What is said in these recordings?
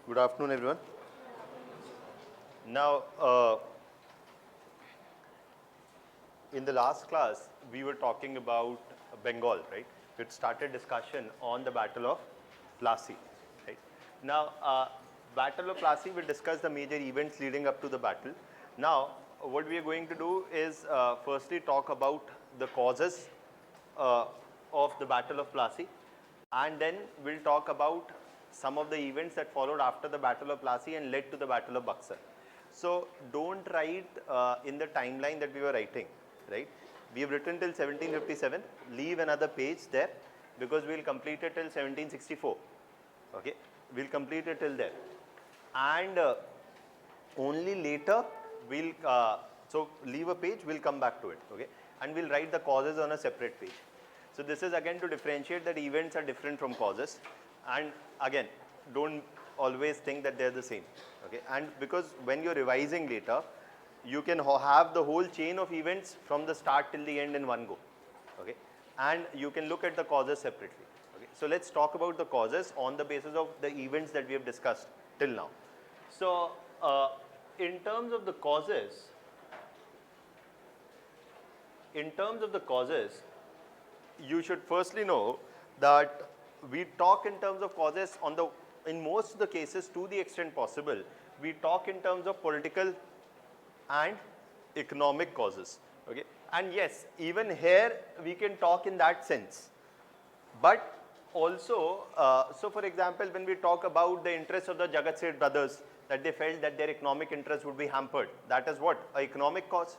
Good afternoon, everyone. Now, in the last class, we were talking about Bengal, right? We had started discussion on the Battle of Plassey, right? Now, Battle of Plassey, we discussed the major events leading up to the battle. Now, what we are going to do is firstly talk about the causes uh, of the Battle of Plassey, and then we'll talk about some of the events that followed after the Battle of Plassey and led to the Battle of Buxar. So don't write in the timeline that we were writing, right? We have written till 1757, leave another page there because we'll complete it till 1764, okay? We'll complete it till there. And only later we'll, so leave a page, we'll come back to it, okay? And we'll write the causes on a separate page. So this is again to differentiate that events are different from causes, and again, don't always think that they're the same, okay? And because when you're revising later, you can have the whole chain of events from the start till the end in one go, okay? And you can look at the causes separately, okay? So let's talk about the causes on the basis of the events that we have discussed till now. So in terms of the causes, you should firstly know that we talk in terms of causes in most of the cases, to the extent possible, we talk in terms of political and economic causes, okay? And yes, even here we can talk in that sense. But also, so for example, when we talk about the interests of the Jagat Seth brothers, that they felt that their economic interests would be hampered, that is what? An economic cause.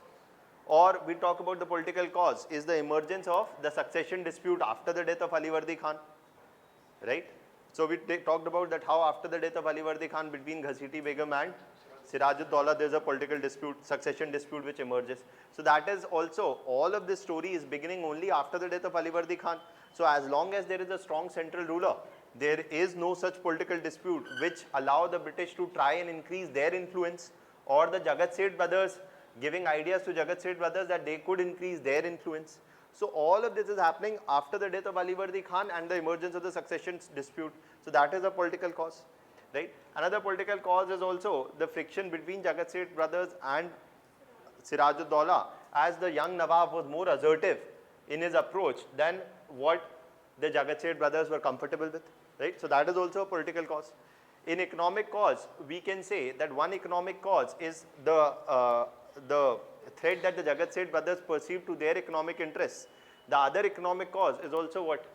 Or we talk about the political cause, is the emergence of the succession dispute after the death of Ali Vardi Khan, right? So we talked about that how after the death of Ali Vardi Khan between Ghasiti Begum and Siraj-ud-Daulah, there is a political dispute, succession dispute which emerges. So that is also, all of this story is beginning only after the death of Ali Vardi Khan. So as long as there is a strong central ruler, there is no such political dispute which allow the British to try and increase their influence, or the Jagat Seth brothers giving ideas to Jagat Seth brothers that they could increase their influence. So all of this is happening after the death of Ali Vardi Khan and the emergence of the succession dispute. So that is a political cause, right? Another political cause is also the friction between Jagat Seth brothers and Siraj-ud-Daulah, as the young Nawab was more assertive in his approach than what the Jagat Seth brothers were comfortable with, right? So that is also a political cause. In economic cause, we can say that one economic cause is the threat that the Jagat Seth brothers perceived to their economic interests. The other economic cause is also what?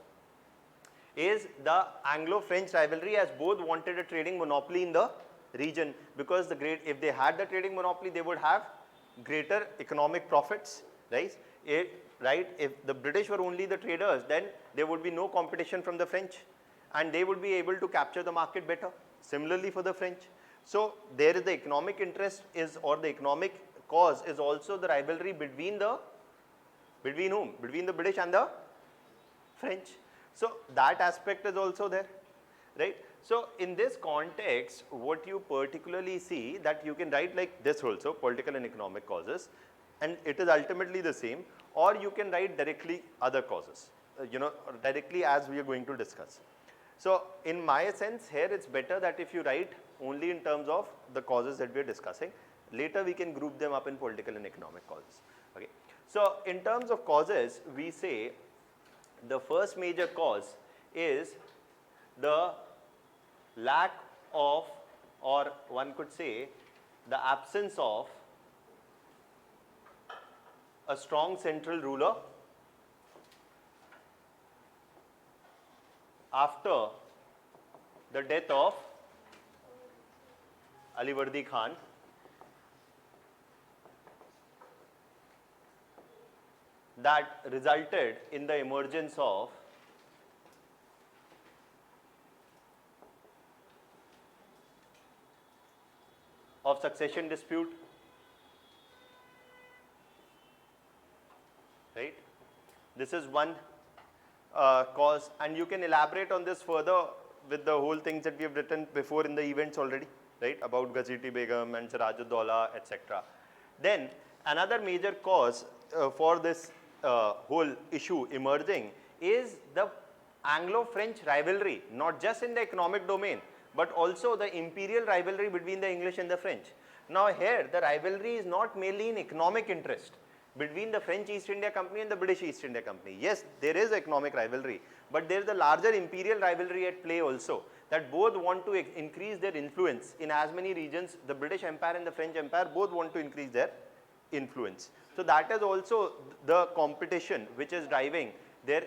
Is the Anglo-French rivalry, as both wanted a trading monopoly in the region, because if they had the trading monopoly, they would have greater economic profits, right? If the British were only the traders, then there would be no competition from the French, and they would be able to capture the market better. Similarly for the French. So there is the economic interest or the economic cause is also the rivalry between whom? Between the British and the French. So that aspect is also there, right? So in this context, what you particularly see, that you can write like this also, political and economic causes, and it is ultimately the same, or you can write directly other causes, directly as we are going to discuss. So in my sense here, it's better that if you write only in terms of the causes that we are discussing. Later we can group them up in political and economic causes, okay? So in terms of causes, we say the first major cause is the lack of, or one could say the absence of, a strong central ruler after the death of Ali Vardi Khan, that resulted in the emergence of succession dispute, right? This is one cause, and you can elaborate on this further with the whole things that we have written before in the events already, right? About Ghaziti Begum and Siraj-ud-Daulah, etc. Then another major cause for this whole issue emerging is the Anglo-French rivalry, not just in the economic domain, but also the imperial rivalry between the English and the French. Now here the rivalry is not merely in economic interest between the French East India Company and the British East India Company. Yes, there is economic rivalry, but there is a larger imperial rivalry at play also, that both want to increase their influence in as many regions. The British Empire and the French Empire both want to increase their influence. So that is also the competition which is driving their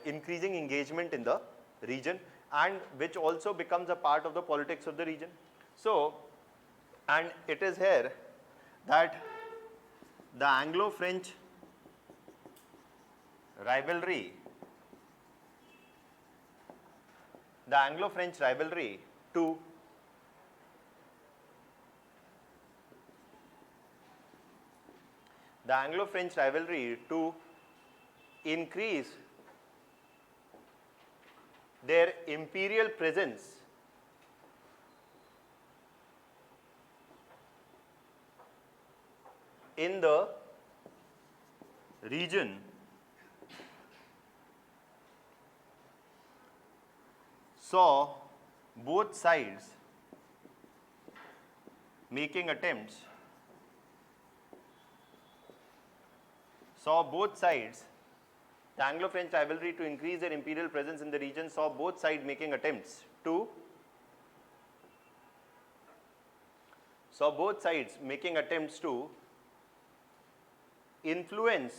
increasing engagement in the region, and which also becomes a part of the politics of the region. So, and it is here that the Anglo-French rivalry, to increase their imperial presence in the region saw both sides making attempts, the Anglo-French rivalry to increase their imperial presence in the region saw both sides making attempts to influence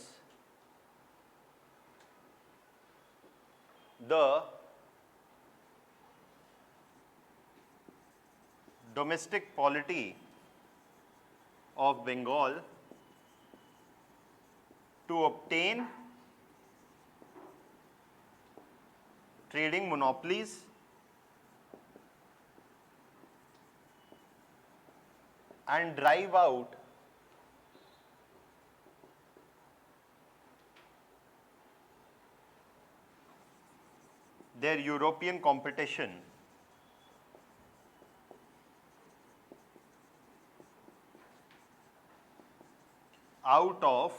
the domestic polity of Bengal to obtain trading monopolies and drive out their European competition out of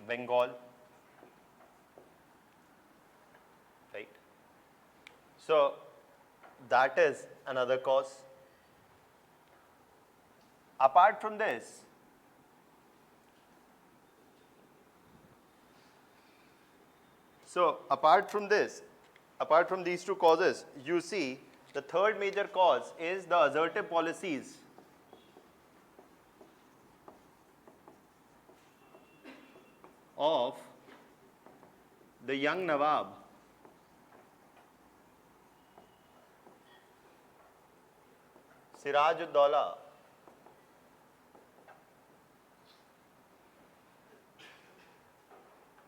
Bengal, right? So that is another cause. Apart from this, apart from these two causes, you see the third major cause is the assertive policies of the young Nawab Siraj-ud-Daulah,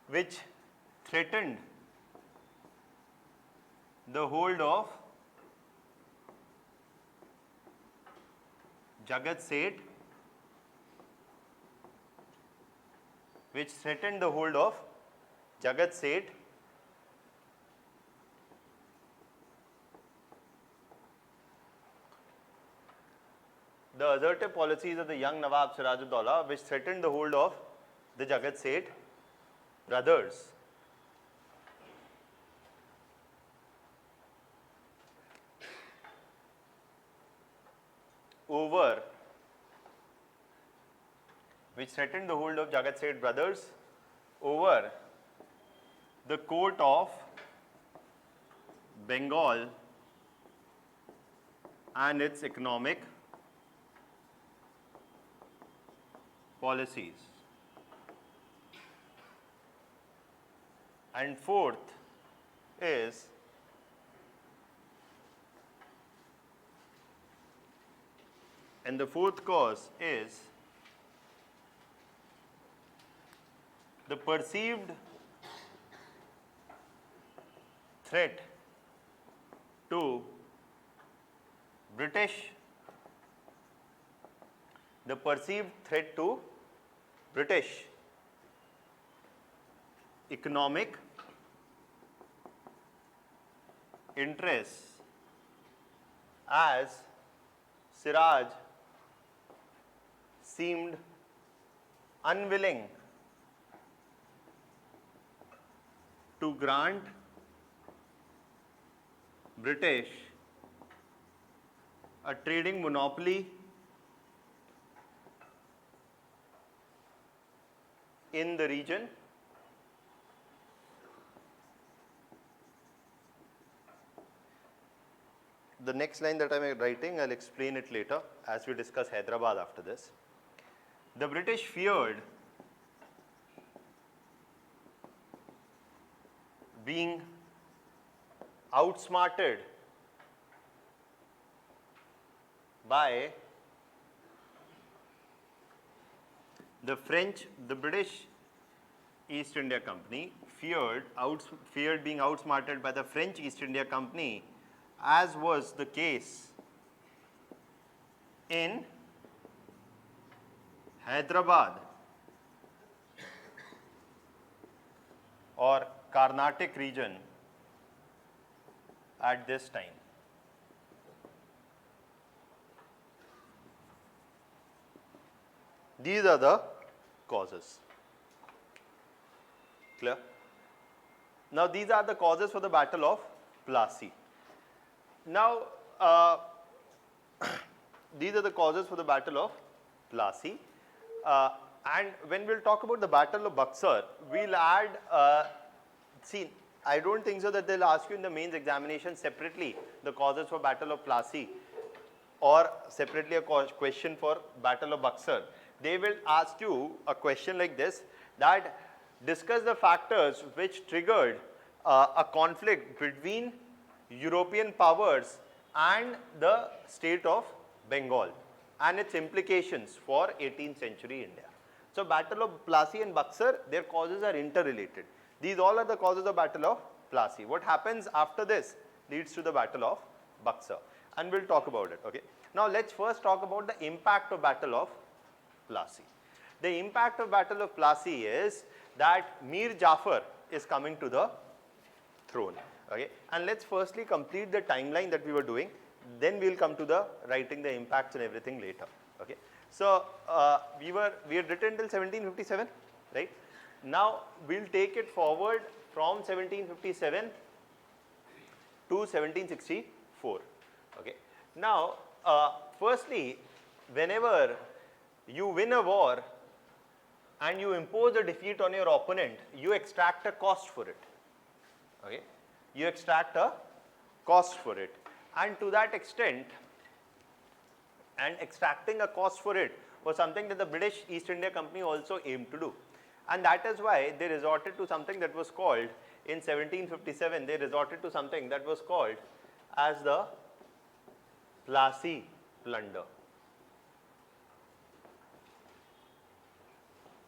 which threatened the hold of Jagat Seth, the assertive policies of the young Nawab Siraj-ud-Daulah, which threatened the hold of the Jagat Seth brothers. Over the court of Bengal and its economic policies. And fourth is the fourth cause is the perceived threat to British economic interests, as Siraj seemed unwilling to grant British a trading monopoly in the region. The next line that I am writing, I'll explain it later as we discuss Hyderabad after this. The British feared being outsmarted by the British East India Company feared being outsmarted by the French East India Company, as was the case in Hyderabad or Carnatic region at this time. These are the causes. Clear? Now, these are the causes for the Battle of Plassey. Now, these are the causes for the Battle of Plassey. And when we'll talk about the Battle of Buxar, we'll add, see, I don't think so that they'll ask you in the mains examination separately the causes for Battle of Plassey or separately a question for Battle of Buxar. They will ask you a question like this, that discuss the factors which triggered a conflict between European powers and the state of Bengal and its implications for 18th century India. So, Battle of Plassey and Buxar, their causes are interrelated. These all are the causes of Battle of Plassey. What happens after this leads to the Battle of Buxar, and we'll talk about it. Okay. Now, let's first talk about the impact of Battle of Plassey. The impact of Battle of Plassey is that Mir Jafar is coming to the throne. Okay. And let's firstly complete the timeline that we were doing, then we'll come to the writing the impacts and everything later. Okay. So, we had written till 1757, right? Now, we'll take it forward from 1757 to 1764. Okay. Now, firstly, whenever you win a war and you impose a defeat on your opponent, you extract a cost for it. Okay. You extract a cost for it, and to that extent, and extracting a cost for it was something that the British East India Company also aimed to do. And that is why they resorted to something that was called, in 1757, they resorted to something that was called as the Plassey plunder.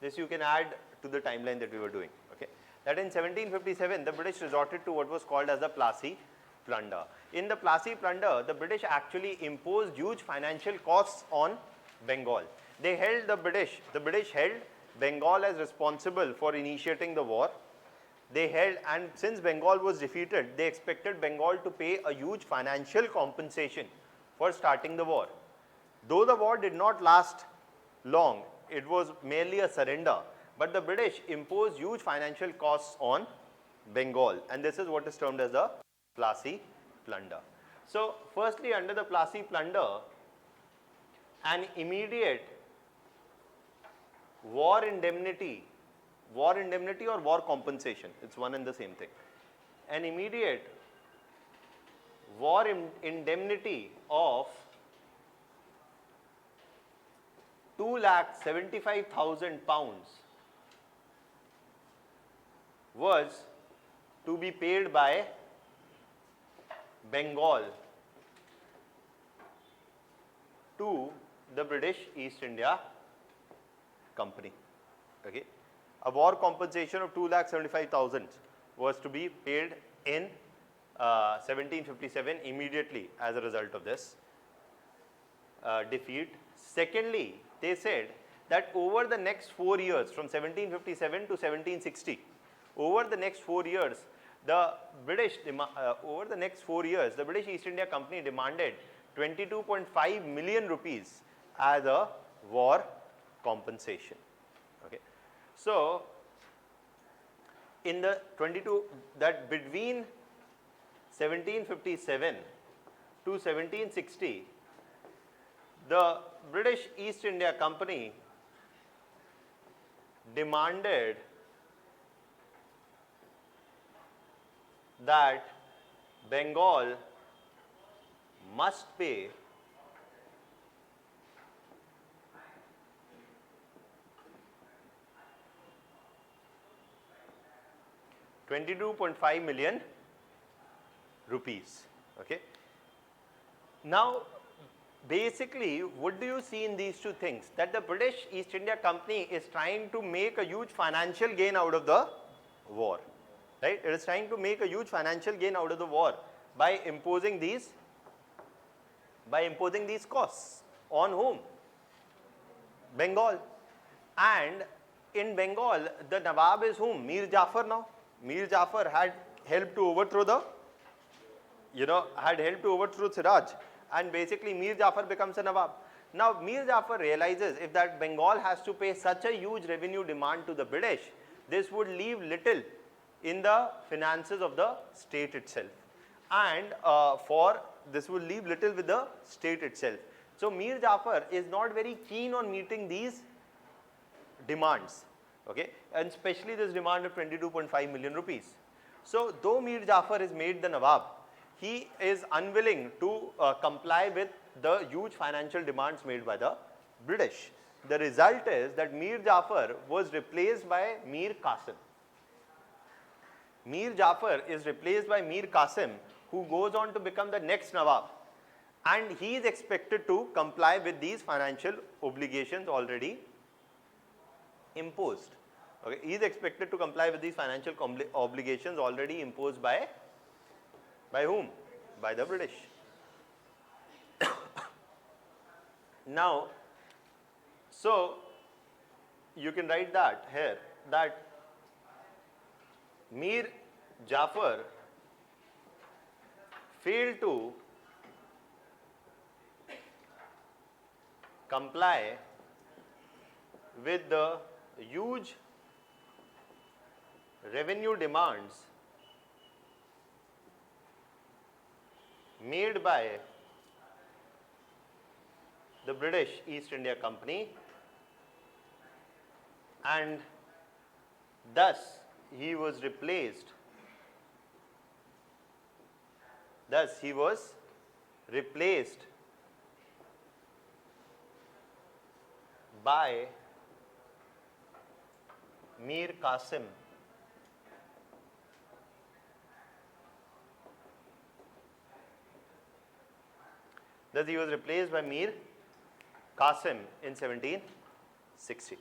This you can add to the timeline that we were doing. Okay. That in 1757, the British resorted to what was called as the Plassey plunder. In the Plassey plunder, the British actually imposed huge financial costs on Bengal. They held the British held Bengal as responsible for initiating the war. They held, and since Bengal was defeated, they expected Bengal to pay a huge financial compensation for starting the war. Though the war did not last long, it was merely a surrender, but the British imposed huge financial costs on Bengal, and this is what is termed as the Plassey plunder. So, firstly, under the Plassey plunder, an immediate war indemnity or war compensation, it's one and the same thing. An immediate war indemnity of 2,75,000 pounds was to be paid by Bengal to the British East India Company. Okay. A war compensation of 2,75,000 was to be paid in 1757 immediately as a result of this defeat. Secondly, they said that over the next 4 years, from 1757 to 1760, over the next 4 years, the British East India Company demanded 22.5 million rupees as a war compensation. Okay. So, in the 22, that between 1757 to 1760, the British East India Company demanded that Bengal must pay 22.5 million rupees. Okay. Now, basically, what do you see in these two things? That the British East India Company is trying to make a huge financial gain out of the war, right? It is trying to make a huge financial gain out of the war by imposing these costs on whom? Bengal. And in Bengal, the Nawab is whom? Mir Jafar now. Mir Jafar had helped to overthrow the, had helped to overthrow Siraj, and basically Mir Jafar becomes a Nawab. Now Mir Jafar realizes if that Bengal has to pay such a huge revenue demand to the British, this would leave little in the finances of the state itself, and this will leave little with the state itself. So Mir Jafar is not very keen on meeting these demands, okay, and especially this demand of 22.5 million rupees. So though Mir Jafar is made the Nawab, he is unwilling to comply with the huge financial demands made by the British. The result is that Mir Jafar was replaced by Mir Qasim. Mir Jafar is replaced by Mir Qasim, who goes on to become the next Nawab, and he is expected to comply with these financial obligations already imposed. Okay, he is expected to comply with these financial obligations already imposed by whom? By the British. Now, so you can write that here, that Mir Jafar failed to comply with the huge revenue demands made by the British East India Company, and thus he was replaced by Mir Qasim. Thus he was replaced by Mir Qasim in 1760.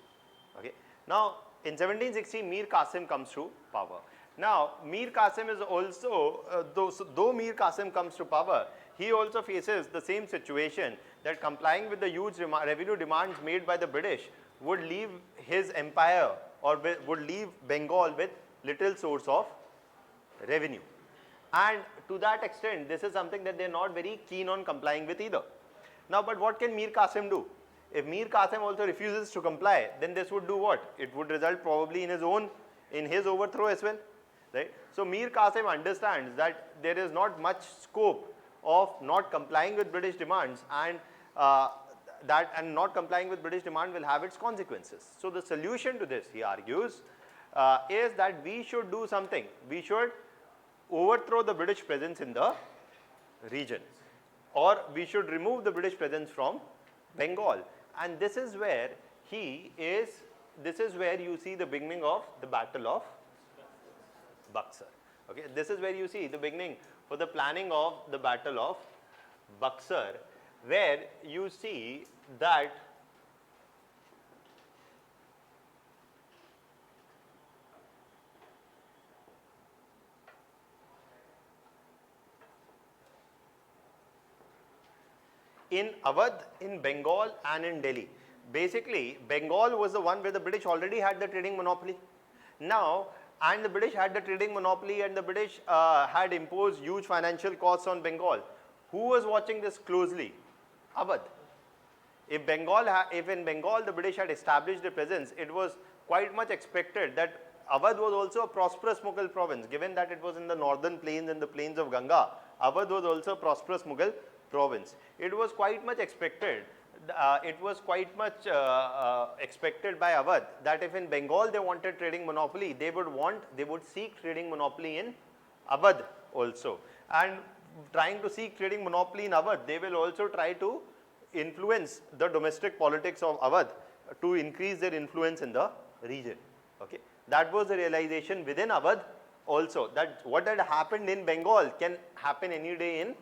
Okay. Now in 1760 Mir Qasim comes to power. Now Mir Qasim is also, though Mir Qasim comes to power, he also faces the same situation, that complying with the huge revenue demands made by the British would leave his empire, or would leave Bengal with little source of revenue. And to that extent, this is something that they are not very keen on complying with either. Now, but what can Mir Qasim do? If Mir Qasim also refuses to comply, then this would do what? It would result probably in his overthrow as well, right? So Mir Qasim understands that there is not much scope of not complying with British demands, and not complying with British demand will have its consequences. So the solution to this, he argues, is that we should do something. We should overthrow the British presence in the region, or we should remove the British presence from Bengal. And this is where you see the beginning of the Battle of Buxar. Okay, this is where you see the beginning for the planning of the Battle of Buxar, where you see that in Awadh, in Bengal and in Delhi. Basically, Bengal was the one where the British already had the trading monopoly. Now, and the British had the trading monopoly, and the British had imposed huge financial costs on Bengal. Who was watching this closely? Awadh. If in Bengal the British had established a presence, it was quite much expected that Awadh was also a prosperous Mughal province, given that it was in the northern plains and the plains of Ganga. Awadh was also a prosperous Mughal province. It was quite much expected. Expected by Awadh that if in Bengal they wanted trading monopoly, they would seek trading monopoly in Awadh also. And trying to seek trading monopoly in Awadh, they will also try to influence the domestic politics of Awadh to increase their influence in the region. Okay. That was the realization within Awadh also, that what had happened in Bengal can happen any day in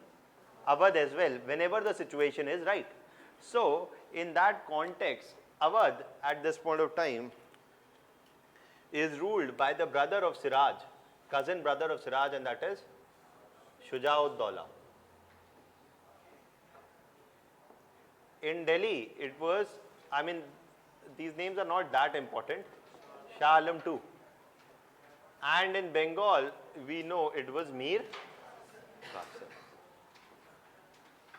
Awadh as well, whenever the situation is right. So, in that context, Awadh at this point of time is ruled by the brother of Siraj, cousin brother of Siraj, and that is Shuja-ud-Dawla. In Delhi, it was, I mean, these names are not that important, Shah Alam II. And in Bengal, we know it was Mir Qasim.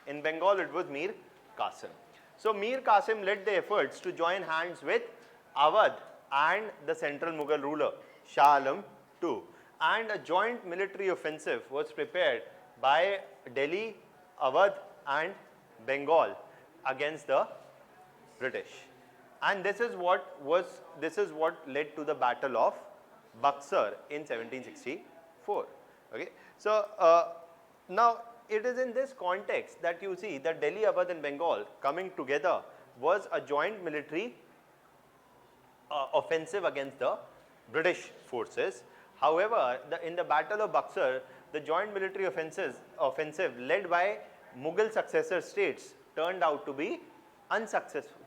In Bengal, it was Mir Qasim. So, Mir Qasim led the efforts to join hands with Awadh and the central Mughal ruler, Shah Alam II. And a joint military offensive was prepared by Delhi, Awadh and Bengal against the British. And this is what led to the Battle of Buxar in 1764. Okay. So, now it is in this context that you see that Delhi, Awadh and Bengal coming together was a joint military offensive against the British forces. However, in the Battle of Buxar, the joint military offensive led by Mughal successor states turned out to be unsuccessful.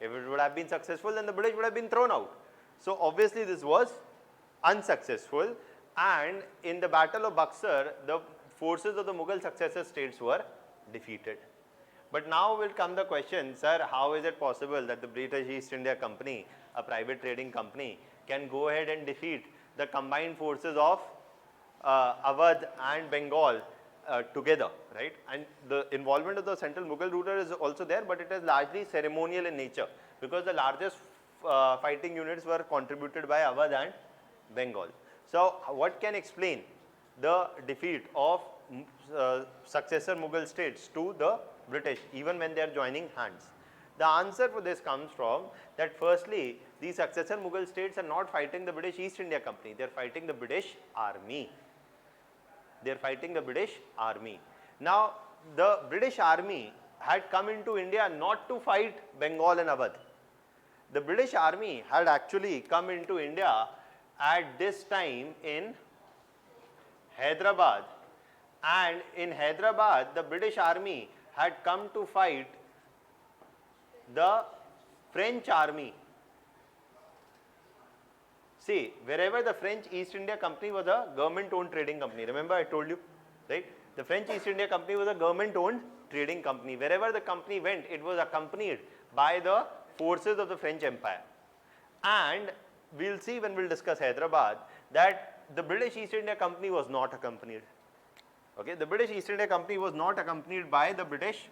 If it would have been successful, then the British would have been thrown out. So, obviously, this was unsuccessful, and in the Battle of Buxar, the forces of the Mughal successor states were defeated. But now will come the question, sir, how is it possible that the British East India Company, a private trading company, can go ahead and defeat the combined forces of Awadh and Bengal together, right? And the involvement of the central Mughal ruler is also there, but it is largely ceremonial in nature, because the largest fighting units were contributed by Awadh and Bengal. So, what can explain the defeat of successor Mughal states to the British even when they are joining hands? The answer for this comes from that firstly, these successor Mughal states are not fighting the British East India Company, they are fighting the British Army. They are fighting the British Army. Now, the British Army had come into India not to fight Bengal and Awadh. The British Army had actually come into India at this time in Hyderabad, and in Hyderabad, the British Army had come to fight the French Army. See, wherever the French East India Company was a government-owned trading company, remember I told you, right? The French East India Company was a government-owned trading company. Wherever the company went, it was accompanied by the forces of the French Empire. And we will see when we will discuss Hyderabad that the British East India Company was not accompanied. Okay, the British East India Company was not accompanied by the British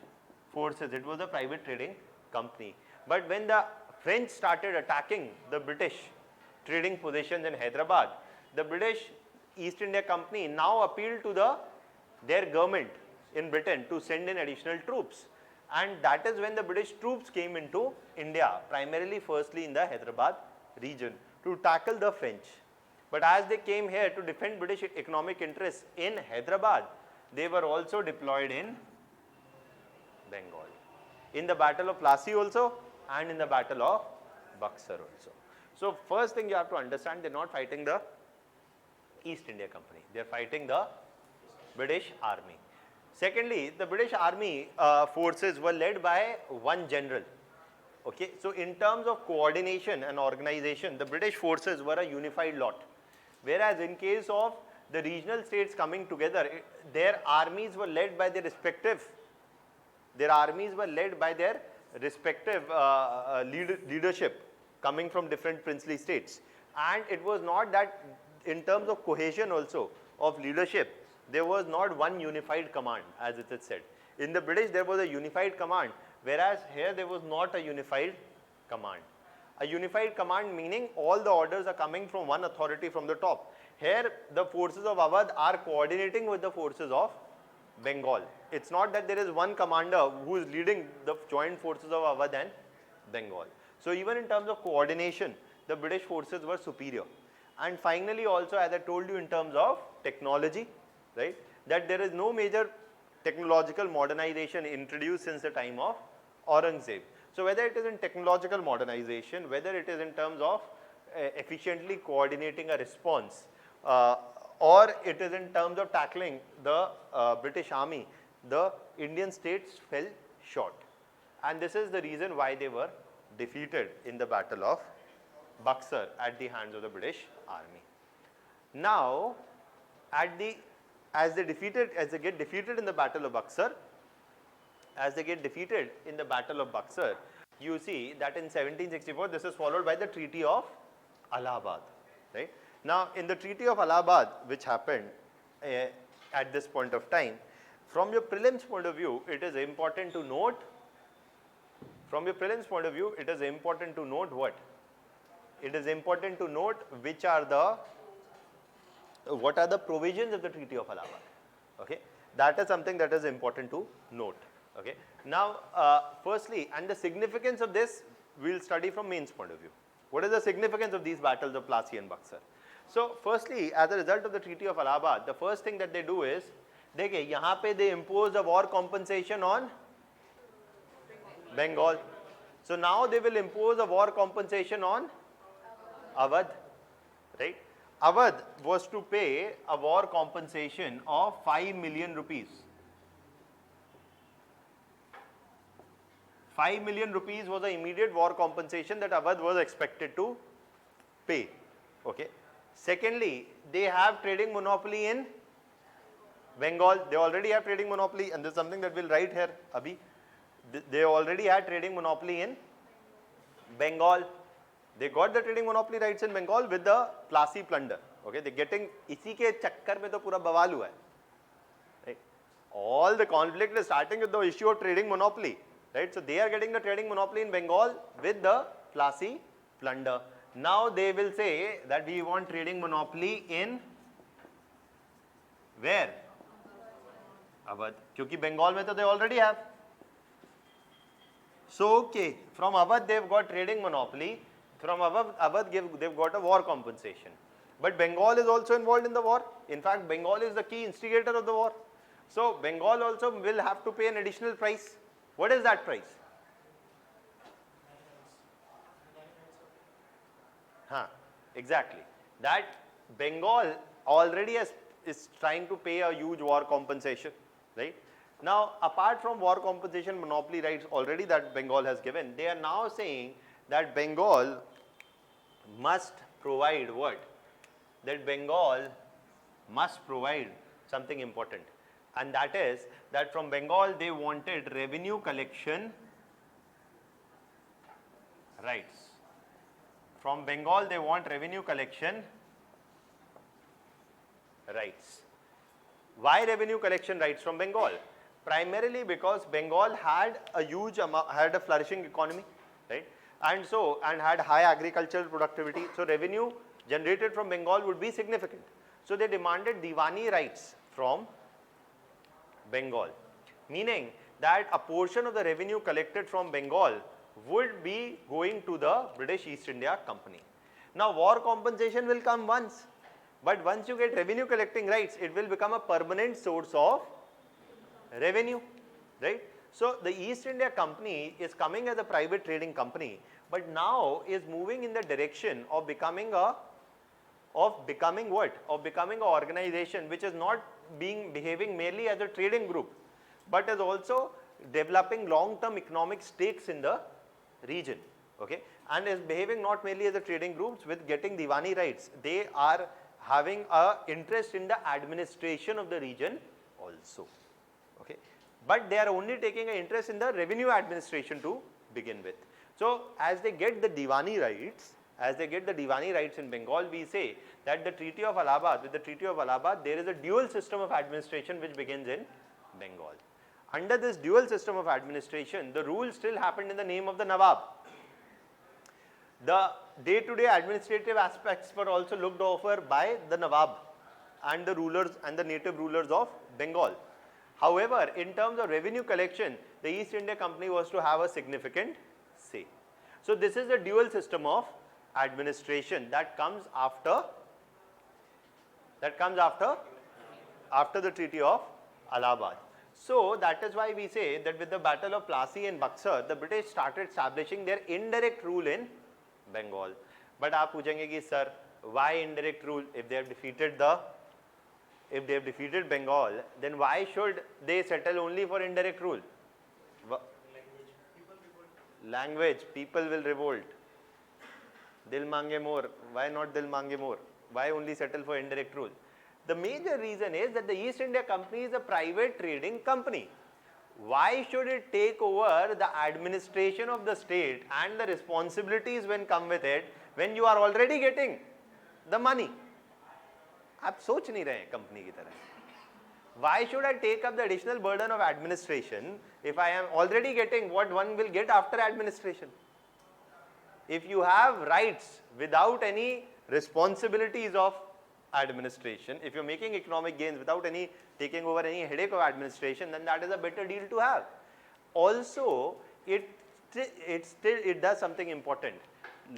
forces, it was a private trading company. But when the French started attacking the British trading positions in Hyderabad, the British East India Company now appealed to their government in Britain to send in additional troops. And that is when the British troops came into India, primarily firstly in the Hyderabad region, to tackle the French. But as they came here to defend British economic interests in Hyderabad, they were also deployed in Bengal, in the Battle of Plassey also and in the Battle of Buxar also. So, first thing you have to understand, they are not fighting the East India Company, they are fighting the British Army. Secondly, the British Army forces were led by one general. Okay. So, in terms of coordination and organization, the British forces were a unified lot, whereas in case of the regional states coming together, their armies were led by their respective leadership coming from different princely states. And it was not that in terms of cohesion also of leadership, there was not one unified command, as it is said. In the British, there was a unified command, whereas here there was not a unified command. A unified command meaning all the orders are coming from one authority from the top. Here the forces of Awadh are coordinating with the forces of Bengal. It's not that there is one commander who is leading the joint forces of Awadh and Bengal. So even in terms of coordination, the British forces were superior. And finally also, as I told you, in terms of technology, right, that there is no major technological modernization introduced since the time of Aurangzeb. So whether it is in technological modernization, whether it is in terms of efficiently coordinating a response, or it is in terms of tackling the British army, the Indian states fell short. And this is the reason why they were defeated in the Battle of Buxar at the hands of the British army. Now, as they get defeated in the Battle of Buxar, you see that in 1764 this is followed by the Treaty of Allahabad, right? Now, in the Treaty of Allahabad, which happened at this point of time, from your prelims point of view, it is important to note. From your prelims point of view, it is important to note what? It is important to note what are the provisions of the Treaty of Allahabad. Okay, that is something that is important to note. Okay. Now, firstly, and the significance of this we will study from mains point of view. What is the significance of these battles of Plassey and Buxar? So, firstly, as a result of the Treaty of Allahabad, the first thing that they do is, देखिए यहाँ पे they impose a war compensation on Bengal. So now they will impose a war compensation on Awadh, right? Awadh was to pay a war compensation of 5 million rupees. 5 million rupees was the immediate war compensation that Awadh was expected to pay. Okay. Secondly, they have trading monopoly in Bengal. They already have trading monopoly, and this is something that we'll write here, Abhi. They already had trading monopoly in Bengal. They got the trading monopoly rights in Bengal with the Plassey plunder. Okay, they getting इसी के चक्कर में तो पूरा बवाल हुआ है. Right? All the conflict is starting with the issue of trading monopoly. Right? So they are getting the trading monopoly in Bengal with the Plassey plunder. Now they will say that we want trading monopoly in where? Awadh. क्योंकि Bengal में तो they already have. So okay, from Awadh they've got trading monopoly. From Awadh they've got a war compensation. But Bengal is also involved in the war. In fact, Bengal is the key instigator of the war. So Bengal also will have to pay an additional price. What is that price? Exactly. That Bengal already is trying to pay a huge war compensation, right? Now, apart from war compensation monopoly rights already that Bengal has given, they are now saying that Bengal must provide what? That Bengal must provide something important, and that is that from Bengal they wanted revenue collection rights. From Bengal they want revenue collection rights. Why revenue collection rights from Bengal? Primarily because Bengal had a huge amount, had a flourishing economy, right? And had high agricultural productivity. So revenue generated from Bengal would be significant. So they demanded Diwani rights from Bengal, meaning that a portion of the revenue collected from Bengal would be going to the British East India Company. Now war compensation will come once, but once you get revenue collecting rights, it will become a permanent source of revenue, right? So the East India Company is coming as a private trading company, but now is moving in the direction of becoming what? Of becoming an organization which is not behaving merely as a trading group, but is also developing long-term economic stakes in the region, okay, and is behaving not merely as a trading groups with getting Diwani rights. They are having a interest in the administration of the region also, okay, but they are only taking an interest in the revenue administration to begin with. So as they get the Diwani rights, in Bengal, we say that the Treaty of Allahabad, with the Treaty of Allahabad, there is a dual system of administration which begins in Bengal. Under this dual system of administration, the rule still happened in the name of the Nawab. The day-to-day administrative aspects were also looked over by the Nawab and the rulers and the native rulers of Bengal. However, in terms of revenue collection, the East India Company was to have a significant say. So this is a dual system of administration that comes after the Treaty of Allahabad. So that is why we say that with the Battle of Plassey and Buxar, the British started establishing their indirect rule in Bengal. But आप पूछेंगे कि sir, why indirect rule? If they have defeated Bengal, then why should they settle only for indirect rule? Language, people will revolt. Dil mange more. Why not dil mange more? Why only settle for indirect rule? The major reason is that the East India Company is a private trading company. Why should it take over the administration of the state and the responsibilities when come with it when you are already getting the money? आप सोच नहीं रहे हैं company की तरह. Why should I take up the additional burden of administration if I am already getting what one will get after administration? If you have rights without any responsibilities of administration, if you're making economic gains without any taking over any headache of administration, then that is a better deal to have. Also, it does something important.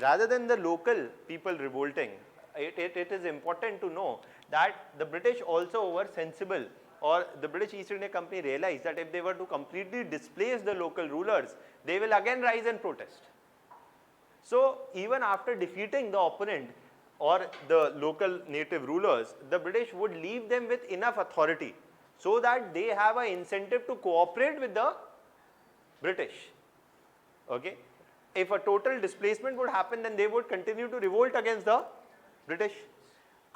Rather than the local people revolting, it is important to know that the British also were sensible, or the British East India Company realized that if they were to completely displace the local rulers, they will again rise and protest. So even after defeating the opponent or the local native rulers, the British would leave them with enough authority so that they have an incentive to cooperate with the British. Okay? If a total displacement would happen, then they would continue to revolt against the British.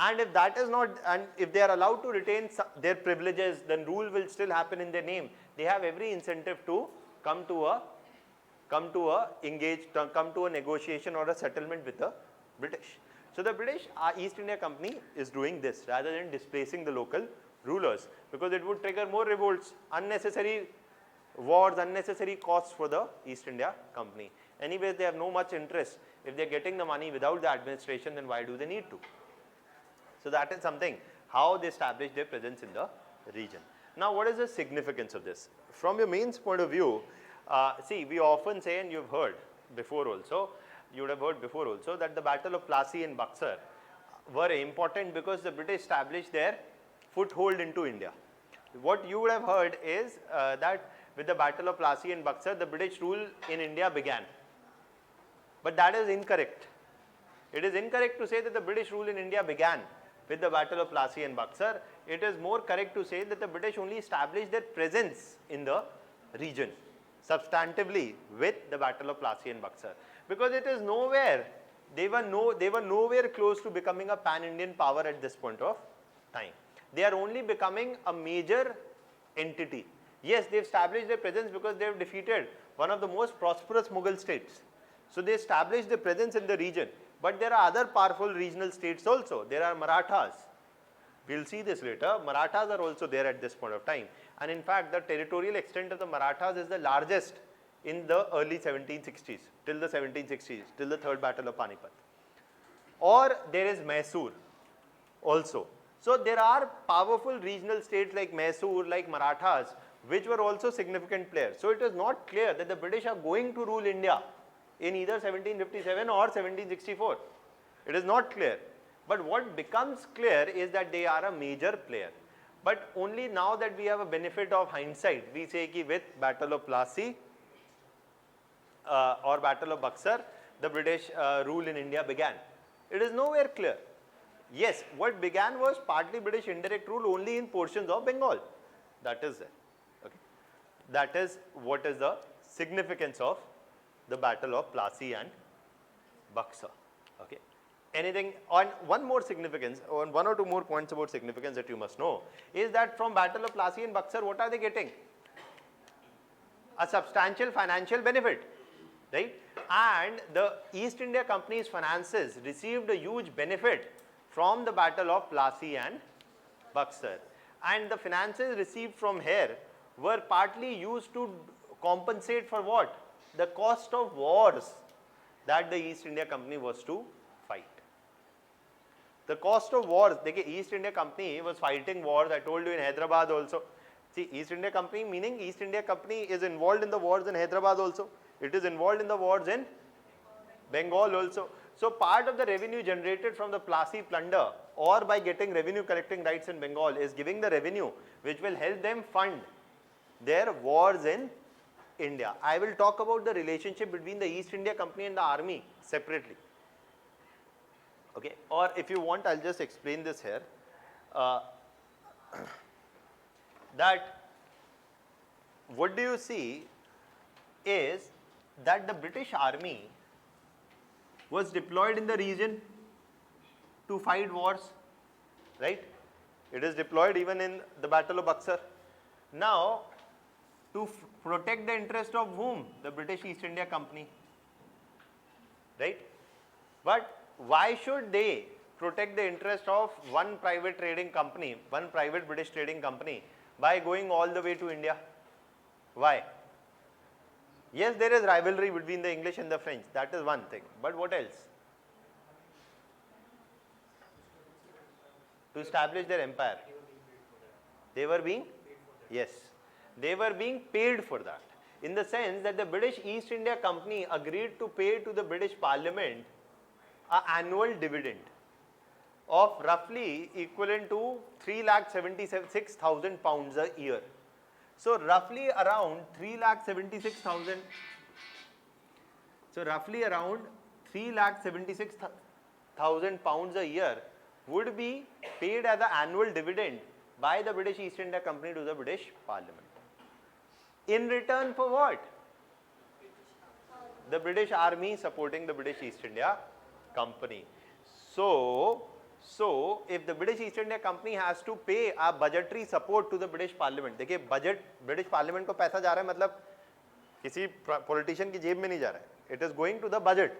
And if that is not, and if they are allowed to retain their privileges, then rule will still happen in their name. They have every incentive to come to a negotiation or a settlement with the British. So the British East India Company is doing this rather than displacing the local rulers, because it would trigger more revolts, unnecessary wars, unnecessary costs for the East India Company. Anyways, they have no much interest. If they are getting the money without the administration, then why do they need to? So that is something, how they establish their presence in the region. Now, what is the significance of this? From your mains point of view, see, we often say, and you've heard before also, you would have heard before also, that the Battle of Plassey and Buxar were important because the British established their foothold into India. What you would have heard is that with the Battle of Plassey and Buxar, the British rule in India began. But that is incorrect. It is incorrect to say that the British rule in India began with the Battle of Plassey and Buxar. It is more correct to say that the British only established their presence in the region substantively with the Battle of Plassey and Buxar, because it is nowhere, they were nowhere close to becoming a pan-Indian power at this point of time. They are only becoming a major entity. Yes, they established their presence because they have defeated one of the most prosperous Mughal states. So they established their presence in the region. But there are other powerful regional states also. There are Marathas. We'll see this later. Marathas are also there at this point of time. And in fact, the territorial extent of the Marathas is the largest in the early 1760s, till the 1760s, till the Third Battle of Panipat. Or there is Mysore also. So there are powerful regional states like Mysore, like Marathas, which were also significant players. So it is not clear that the British are going to rule India in either 1757 or 1764. It is not clear. But what becomes clear is that they are a major player. But only now that we have a benefit of hindsight, we say that with Battle of Plassey or Battle of Buxar, the British rule in India began. It is nowhere clear. Yes, what began was partly British indirect rule only in portions of Bengal. That is it. Okay. That is what is the significance of the Battle of Plassey and Buxar. Okay. Anything on one more significance, on one or two more points about significance that you must know is that from Battle of Plassey and Buxar, what are they getting? A substantial financial benefit, right? And the East India Company's finances received a huge benefit from the Battle of Plassey and Buxar. And the finances received from here were partly used to compensate for what? The cost of wars that the East India Company was to fight. The cost of wars, देखिए East India Company was fighting wars, I told you, in Hyderabad also. See, East India Company meaning East India Company is involved in the wars in Hyderabad also. It is involved in the wars in Bengal also. So part of the revenue generated from the Plassey plunder or by getting revenue collecting rights in Bengal is giving the revenue which will help them fund their wars in India. I will talk about the relationship between the East India Company and the army separately. Okay, or if you want, I'll just explain this here. That what do you see is that the British army was deployed in the region to fight wars, right? It is deployed even in the Battle of Buxar. Now, to protect the interest of whom? The British East India Company, right? But why should they protect the interest of one private trading company, one private British trading company, by going all the way to India? Why? Yes, there is rivalry between the English and the French, that is one thing, but what else? To establish their empire. They were being, yes, they were being paid for that, in the sense that the British East India Company agreed to pay to the British Parliament an annual dividend of roughly equivalent to 3,76,000 pounds a year. So roughly around 3,76,000. So roughly around 3,76,000 pounds a year would be paid as an annual dividend by the British East India Company to the British Parliament. In return for what? The British Army supporting the British East India Company. So if the British East India Company has to pay a budgetary support to the British Parliament, देखिए budget British Parliament को पैसा जा रहा है, मतलब किसी politician की जेब में नहीं जा रहा है. It is going to the budget.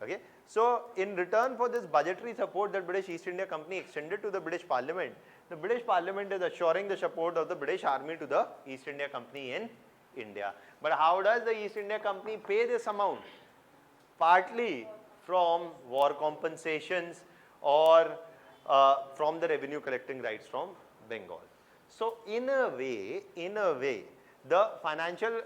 Okay. So in return for this budgetary support that British East India Company extended to the British Parliament, the British Parliament is assuring the support of the British Army to the East India Company in India. But how does the East India Company pay this amount? Partly from war compensations or from the revenue collecting rights from Bengal. So in a way, the financial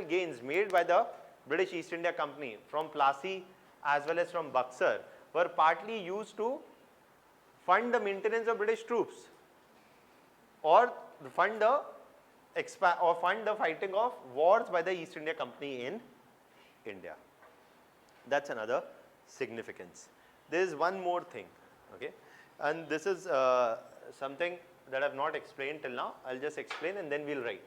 gains made by the British East India Company from Plassey as well as from Buxar were partly used to fund the maintenance of British troops or fund the fighting of wars by the East India Company in India. That's another significance. There is one more thing, okay, and this is something that I have not explained till now. I'll just explain and then we'll write.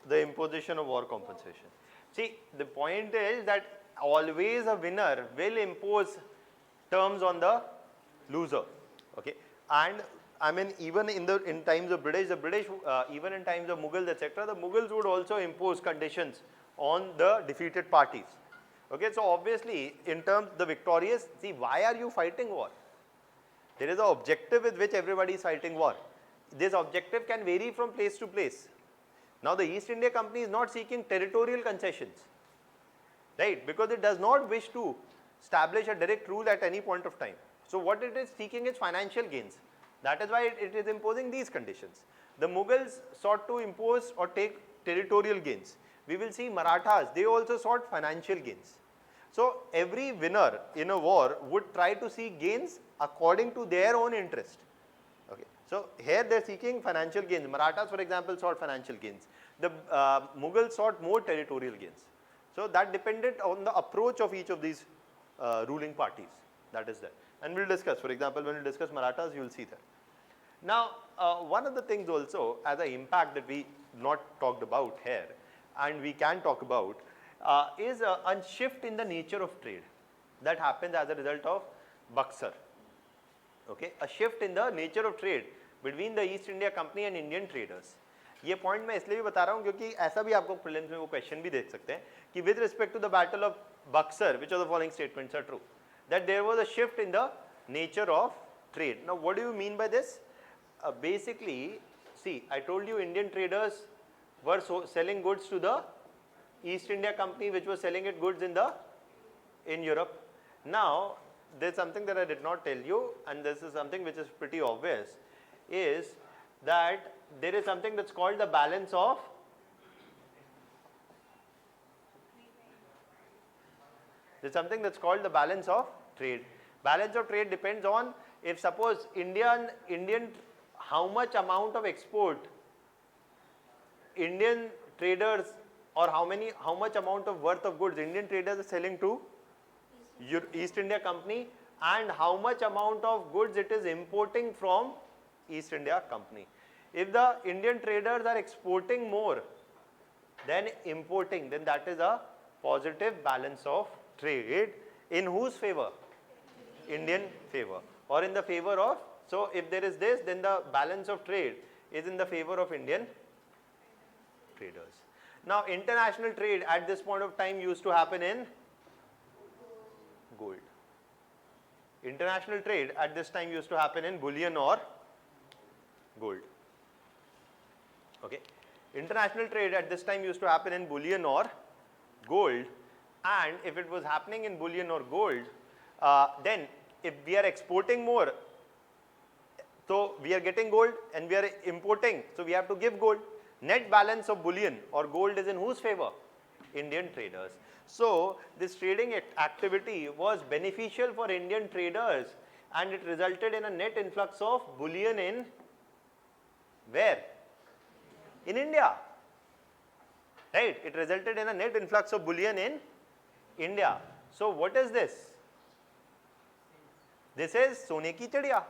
The imposition of war compensation. See, the point is that always a winner will impose terms on the loser. Okay, and I mean even in times of British, even in times of Mughals, etc., the Mughals would also impose conditions on the defeated parties. Okay, so obviously in terms the victorious, see, why are you fighting war? There is an objective with which everybody is fighting war. This objective can vary from place to place. Now the East India Company is not seeking territorial concessions, right, because it does not wish to establish a direct rule at any point of time. So what it is seeking is financial gains. That is why it is imposing these conditions. The Mughals sought to impose or take territorial gains. We will see Marathas, they also sought financial gains. So every winner in a war would try to seek gains according to their own interest. Okay. So here they are seeking financial gains. Marathas, for example, sought financial gains. The Mughals sought more territorial gains. So that depended on the approach of each of these ruling parties. That is there. And we will discuss, for example, when we discuss Marathas, you will see that. Now, one of the things also as an impact that we not talked about here and we can talk about is a shift in the nature of trade that happens as a result of Buxar. Okay, a shift in the nature of trade between the East India Company and Indian traders. ये point मैं इसलिए भी बता रहा हूँ क्योंकि ऐसा भी आपको प्रीलिम्स में वो क्वेश्चन भी देख सकते हैं कि with respect to the battle of Buxar which of the following statements are true, that there was a shift in the nature of trade. Now what do you mean by this? Basically, see, I told you Indian traders were selling goods to the East India Company, which was selling it goods in Europe. Now there's something that I did not tell you, and this is something which is pretty obvious, is that there is something that's called the balance of trade. Balance of trade depends on, if suppose Indian how much amount of export Indian traders, or how much amount of worth of goods Indian traders are selling to East India Company, and how much amount of goods it is importing from East India Company. If the Indian traders are exporting more than importing, then that is a positive balance of trade. In whose favor? Indian favor, or in the favor of, so if there is this, then the balance of trade is in the favor of Indian traders. Now international trade at this point of time used to happen in gold. International trade at this time used to happen in bullion or gold. Okay. International trade at this time used to happen in bullion or gold, and if it was happening in bullion or gold, then if we are exporting more, so we are getting gold, and we are importing, so we have to give gold. Net balance of bullion or gold is in whose favor? Indian traders. So this trading activity was beneficial for Indian traders, and it resulted in a net influx of bullion in where? In India. Right? It resulted in a net influx of bullion in India. So what is this? This is Sone ki chadiya.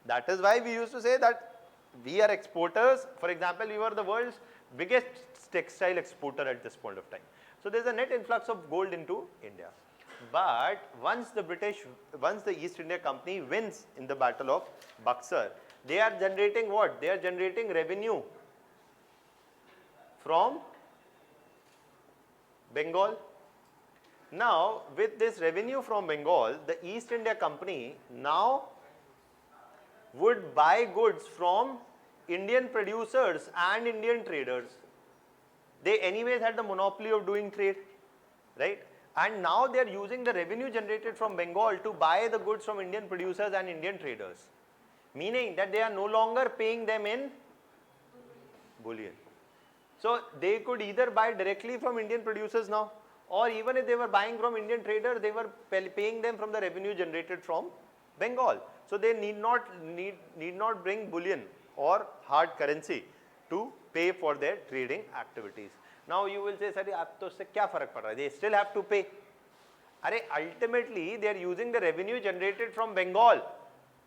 That is why we used to say that we are exporters. For example, we were the world's biggest textile exporter at this point of time. So there is a net influx of gold into India. But once the East India Company wins in the Battle of Buxar, they are generating what? They are generating revenue from Bengal. Now with this revenue from Bengal, the East India Company now would buy goods from Indian producers and Indian traders. They anyways had the monopoly of doing trade, right? And now they are using the revenue generated from Bengal to buy the goods from Indian producers and Indian traders, meaning that they are no longer paying them in bullion. So they could either buy directly from Indian producers now, or even if they were buying from Indian traders, they were paying them from the revenue generated from Bengal. So they need not bring bullion or hard currency to pay for their trading activities. Now you will say, sir, आप तो उससे क्या फर्क पड़ रहा है? They still have to pay. अरे ultimately they are using the revenue generated from Bengal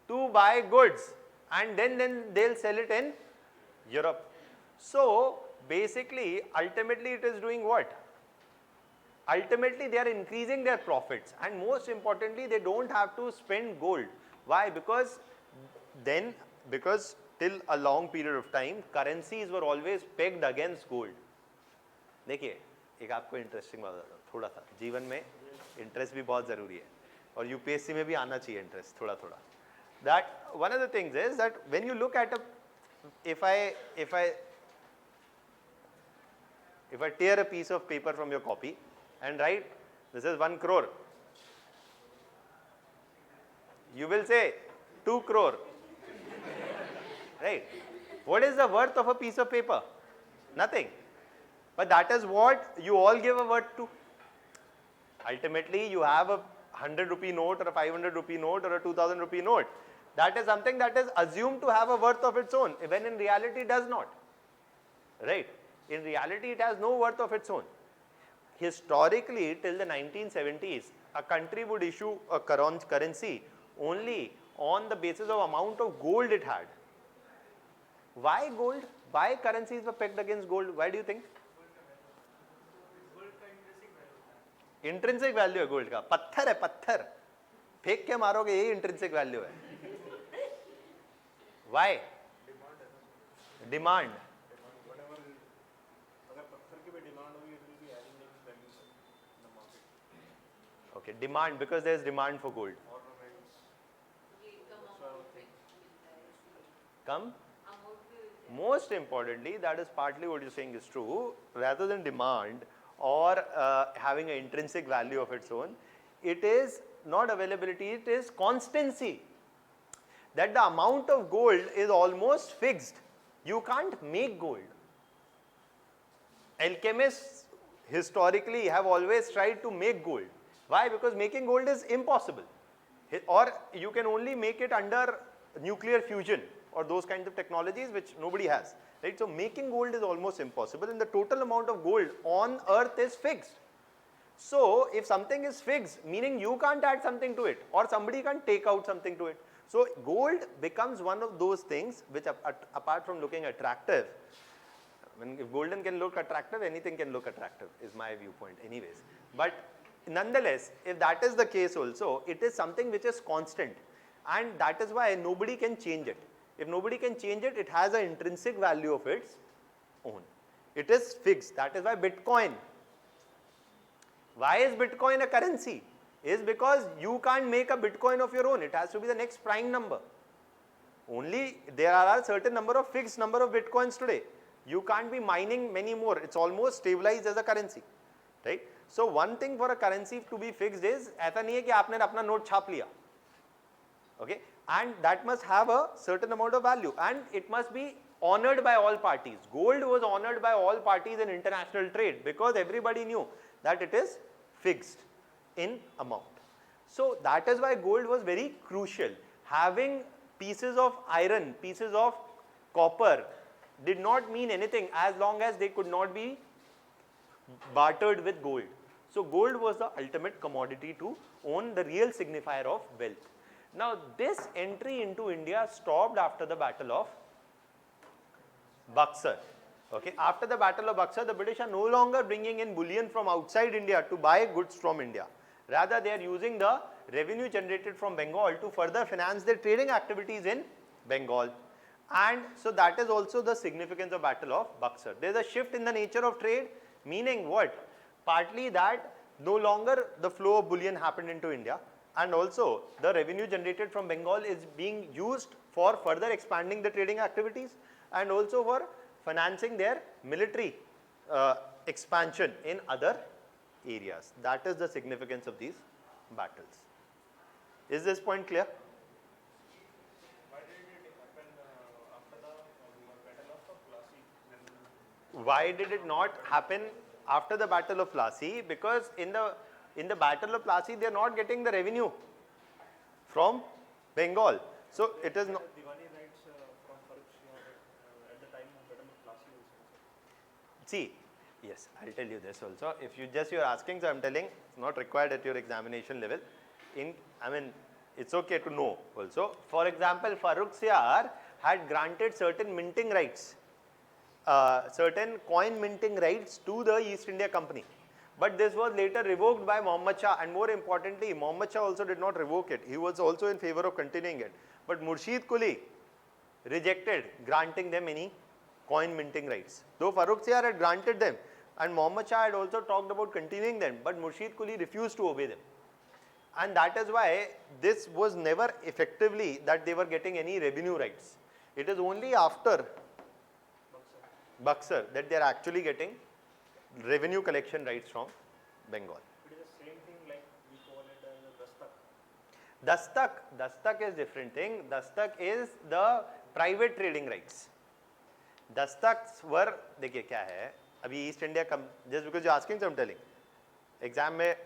to buy goods, and then they'll sell it in Europe. So basically, ultimately it is doing what? Ultimately they are increasing their profits, and most importantly they don't have to spend gold. Why? Because till a long period of time currencies were always pegged against gold. देखिए एक आपको interesting बात बताता हूँ, थोड़ा सा जीवन में इंटरेस्ट भी बहुत ज़रूरी है, और यूपीएससी में भी आना चाहिए इंटरेस्ट थोड़ा थोड़ा. That one of the things is that when you look at if I tear a piece of paper from your copy and write this is 1 crore, you will say 2 crore, right? What is the worth of a piece of paper? Nothing. But that is what you all give a worth to. Ultimately, you have a 100 rupee note or a 500 rupee note or a 2000 rupee note. That is something that is assumed to have a worth of its own, when in reality it does not. Right? In reality, it has no worth of its own. Historically, till the 1970s, a country would issue a currency only on the basis of amount of gold it had. Why gold? Why currencies were pegged against gold? Why do you think? Intrinsic value है gold का. पत्थर है, पत्थर फेंक के मारोगे, यही intrinsic value है. वाई? Demand. Whatever, अगर पत्थर की भी demand होगी, it will be adding its value in the market. Okay, demand, because there is demand for gold. Ornaments. Come. Most importantly, that is partly what you're saying is true. Rather than demand or having an intrinsic value of its own, it is not availability, it is constancy. That the amount of gold is almost fixed. You can't make gold. Alchemists historically have always tried to make gold. Why? Because making gold is impossible. Or you can only make it under nuclear fusion or those kinds of technologies which nobody has. Right? So making gold is almost impossible, and the total amount of gold on earth is fixed. So if something is fixed, meaning you can't add something to it or somebody can't take out something to it. So gold becomes one of those things which, apart from looking attractive, I mean, if golden can look attractive, anything can look attractive is my viewpoint anyways. But nonetheless, if that is the case also, it is something which is constant, and that is why nobody can change it. If nobody can change it, it has an intrinsic value of its own. It is fixed. That is why Bitcoin. Why is Bitcoin a currency? Is because you can't make a Bitcoin of your own. It has to be the next prime number. Only there are a certain number of fixed number of Bitcoins today. You can't be mining many more. It's almost stabilized as a currency, right? So one thing for a currency to be fixed is ऐसा नहीं है कि आपने अपना note छाप लिया, okay? And that must have a certain amount of value, and it must be honored by all parties. Gold was honored by all parties in international trade because everybody knew that it is fixed in amount. So that is why gold was very crucial. Having pieces of iron, pieces of copper did not mean anything as long as they could not be bartered with gold. So gold was the ultimate commodity to own, the real signifier of wealth. Now this entry into India stopped after the Battle of Buxar. Okay, after the Battle of Buxar, the British are no longer bringing in bullion from outside India to buy goods from India. Rather, they are using the revenue generated from Bengal to further finance their trading activities in Bengal. And so that is also the significance of Battle of Buxar. There is a shift in the nature of trade, meaning what? Partly that no longer the flow of bullion happened into India, and also the revenue generated from Bengal is being used for further expanding the trading activities and also for financing their military expansion in other areas. That is the significance of these battles. Is this point clear? Why did it not happen after the Battle of Plassey? Because in the Battle of Plassey, they are not getting the revenue from Bengal. So it is not. Diwani rights from at the time of Battle of Plassey also. See, yes, I'll tell you this also. If you're asking, so I'm telling, it's not required at your examination level. It's okay to know also. For example, Farrukh Siyar had granted certain minting rights, certain coin minting rights to the East India Company. But this was later revoked by Muhammad Shah, and more importantly, Muhammad Shah also did not revoke it. He was also in favor of continuing it. But Murshid Quli rejected granting them any coin minting rights. Though Farrukh Siyar had granted them, and Muhammad Shah had also talked about continuing them, but Murshid Quli refused to obey them. And that is why this was never effectively that they were getting any revenue rights. It is only after Buxar that they are actually getting revenue collection rights from Bengal. It is the same thing like we call it as a dastak. Dastak is different thing. Dastak is the private trading rights. Dastaks were, देखिए क्या है, अभी East India just because you're asking, so I'm telling. Exam में,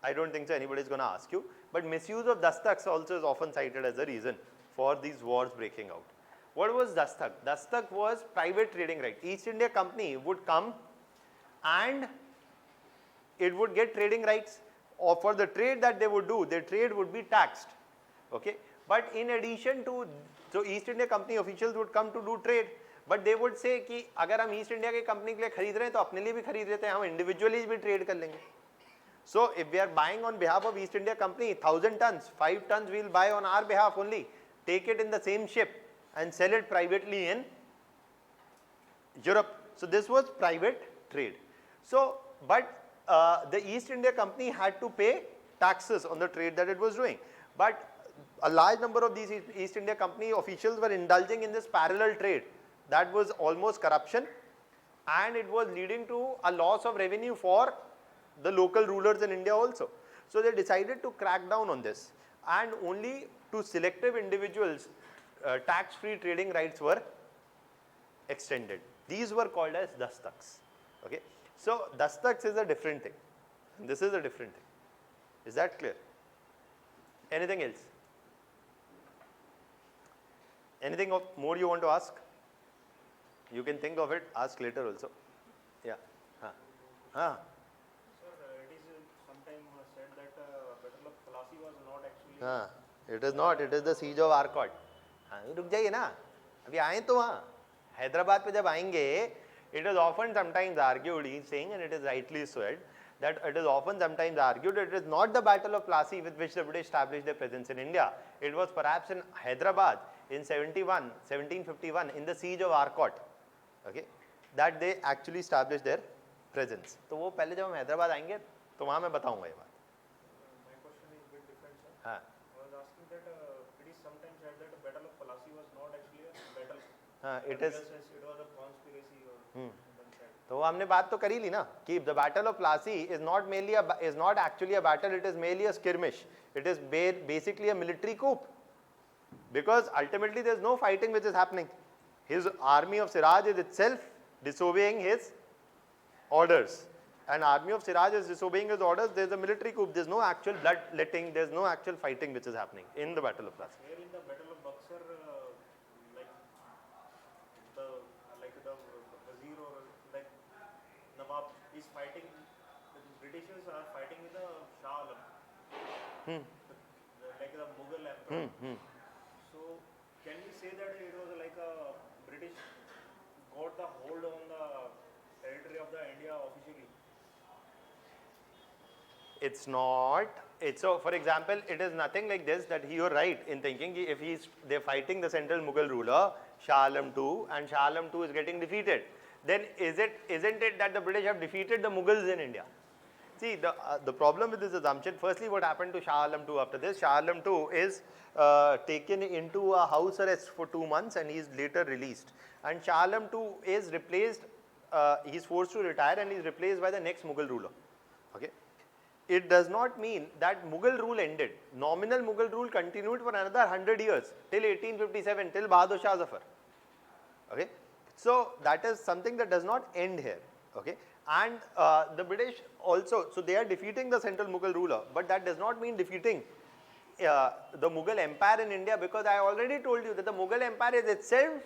I don't think so anybody is going to ask you, but misuse of dastaks also is often cited as a reason for these wars breaking out. What was dastak? Dastak was private trading right. East India Company would come and it would get trading rights, or for the trade that they would do, their trade would be taxed. Okay, but in addition to, so East India Company officials would come to do trade, but they would say कि अगर हम East India के company के लिए खरीद रहे हैं तो अपने लिए भी खरीद लेते हैं, हम individually भी trade कर लेंगे. So if we are buying on behalf of East India Company 1000 tons, 5 tons we will buy on our behalf only, take it in the same ship and sell it privately in Europe. So this was private trade. So, but the East India Company had to pay taxes on the trade that it was doing. But a large number of these East India Company officials were indulging in this parallel trade. That was almost corruption, and it was leading to a loss of revenue for the local rulers in India also. So they decided to crack down on this, and only to selective individuals tax-free trading rights were extended. These were called as dastaks. Okay. So dastaks is a different thing. This is a different thing. Is that clear? Anything else? Anything more you want to ask? You can think of it, ask later also. Yeah. Sir, it is sometimes said that Battle of Plassey was not actually. It is not. It is the siege of Arcot. रुक जाइए ना, अभी आए तो वहाँ हैदराबाद पे जब आएंगे, it is often sometimes argued, he is saying, and it is rightly said, that it is often sometimes argued that it is not the Battle of Plassey with which the British established their presence in India. It was perhaps in Hyderabad in 1751 in the siege of Arcot, okay, that they actually established their presence. तो वो पहले जब हम हैदराबाद आएंगे तो वहाँ मैं बताऊँगा ये बात. My question is a bit different, sir. हाँ. I was asking that it is sometimes said that the Battle of Plassey was not actually a battle. It is. It was a conspiracy or something. तो हमने बात तो करी ली ना कि the Battle of Plassey is not actually a battle, it is merely a skirmish. It is basically a military coup, because ultimately there is no fighting which is happening. His army of Siraj is itself disobeying his orders. An army of Siraj is disobeying his orders. There is a military coup. There is no actual bloodletting. There is no actual fighting which is happening in the Battle of Plassey. Here in the Battle of Buxar, like the Wazir or like Nawab is fighting. The Britishers are fighting with the Shah Alam, like the Mughal emperor. So can we say that it was like a British got the hold on the territory of the India officially? It's not. So, for example, it is nothing like this, that you're right in thinking if they're fighting the central Mughal ruler, Shah Alam II, and Shah Alam II is getting defeated, then isn't it that the British have defeated the Mughals in India? See, the problem with this assumption, firstly, what happened to Shah Alam II after this? Shah Alam II is taken into a house arrest for 2 months and he is later released. And Shah Alam II is replaced, he is forced to retire and he is replaced by the next Mughal ruler. Okay. It does not mean that Mughal rule ended. Nominal Mughal rule continued for another 100 years, till 1857, till Bahadur Shah Zafar. Okay. So that is something that does not end here. Okay. And the British also, so they are defeating the central Mughal ruler, but that does not mean defeating the Mughal Empire in India, because I already told you that the Mughal Empire is itself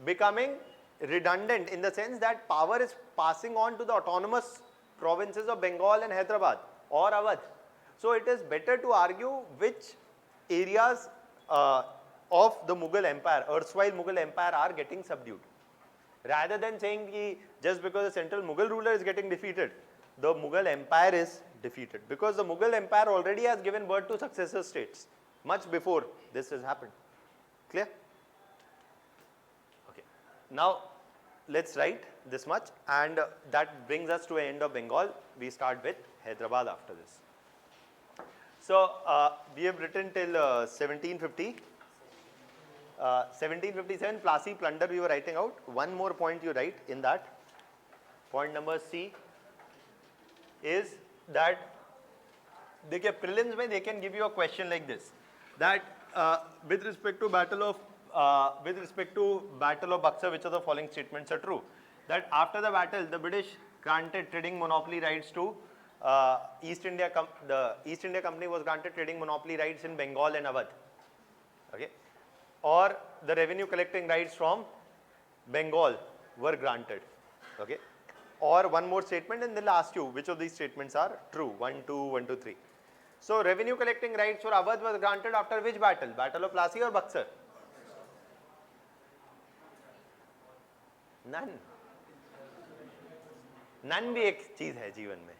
becoming redundant in the sense that power is passing on to the autonomous provinces of Bengal and Hyderabad or Awadh. So it is better to argue which areas of the Mughal Empire, erstwhile Mughal Empire, are getting subdued, rather than saying that just because the central Mughal ruler is getting defeated, the Mughal Empire is defeated, because the Mughal Empire already has given birth to successor states much before this has happened. Clear? Okay. Now let's write this much, and that brings us to the end of Bengal. We start with Hyderabad after this. So we have written till 1750. 1757 Plassey plunder we were writing out. One more point you write in that. Point number C is that देखिए prelims में they can give you a question like this, that with respect to Battle of Buxar, which of the following statements are true? That after the battle, the British granted trading monopoly rights to the East India Company was granted trading monopoly rights in Bengal and Awadh. Okay. Or the revenue collecting rights from Bengal were granted. Okay. Or one more statement, and they'll ask you which of these statements are true. 1, 2, 1, 2, 3. So revenue collecting rights for Awadh was granted after which battle? Battle of Plassey or Buxar? None. None भी एक चीज है जीवन में,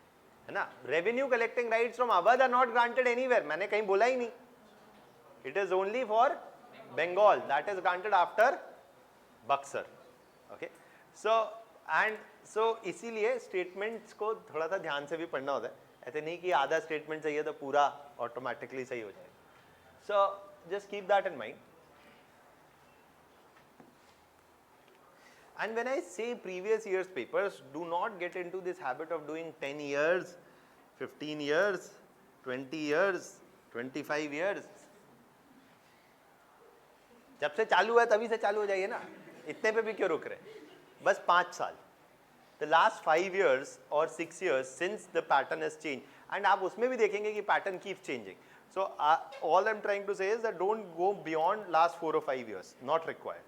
है ना? Revenue collecting rights from Awadh are not granted anywhere. मैंने कहीं बोला ही नहीं. It is only for Bengal. That is granted after Buxar. Okay so इसीलिए स्टेटमेंट्स को थोड़ा सा ध्यान से भी पढ़ना होता है. ऐसे नहीं कि आधा स्टेटमेंट सही है तो पूरा ऑटोमेटिकली सही हो जाएगा. So just keep that in mind. And when I say previous years papers, do not get into this habit of doing 10 years, 15 years, 20 years, 25 years. जब से चालू हुआ तभी से चालू हो जाइए ना, इतने पे भी क्यों रुक रहे? बस 5 साल. The last 5 years or 6 years since the pattern has changed, and आप उसमें भी देखेंगे कि pattern keeps changing. So all I'm trying to say is that don't go beyond last 4 or 5 years, not required.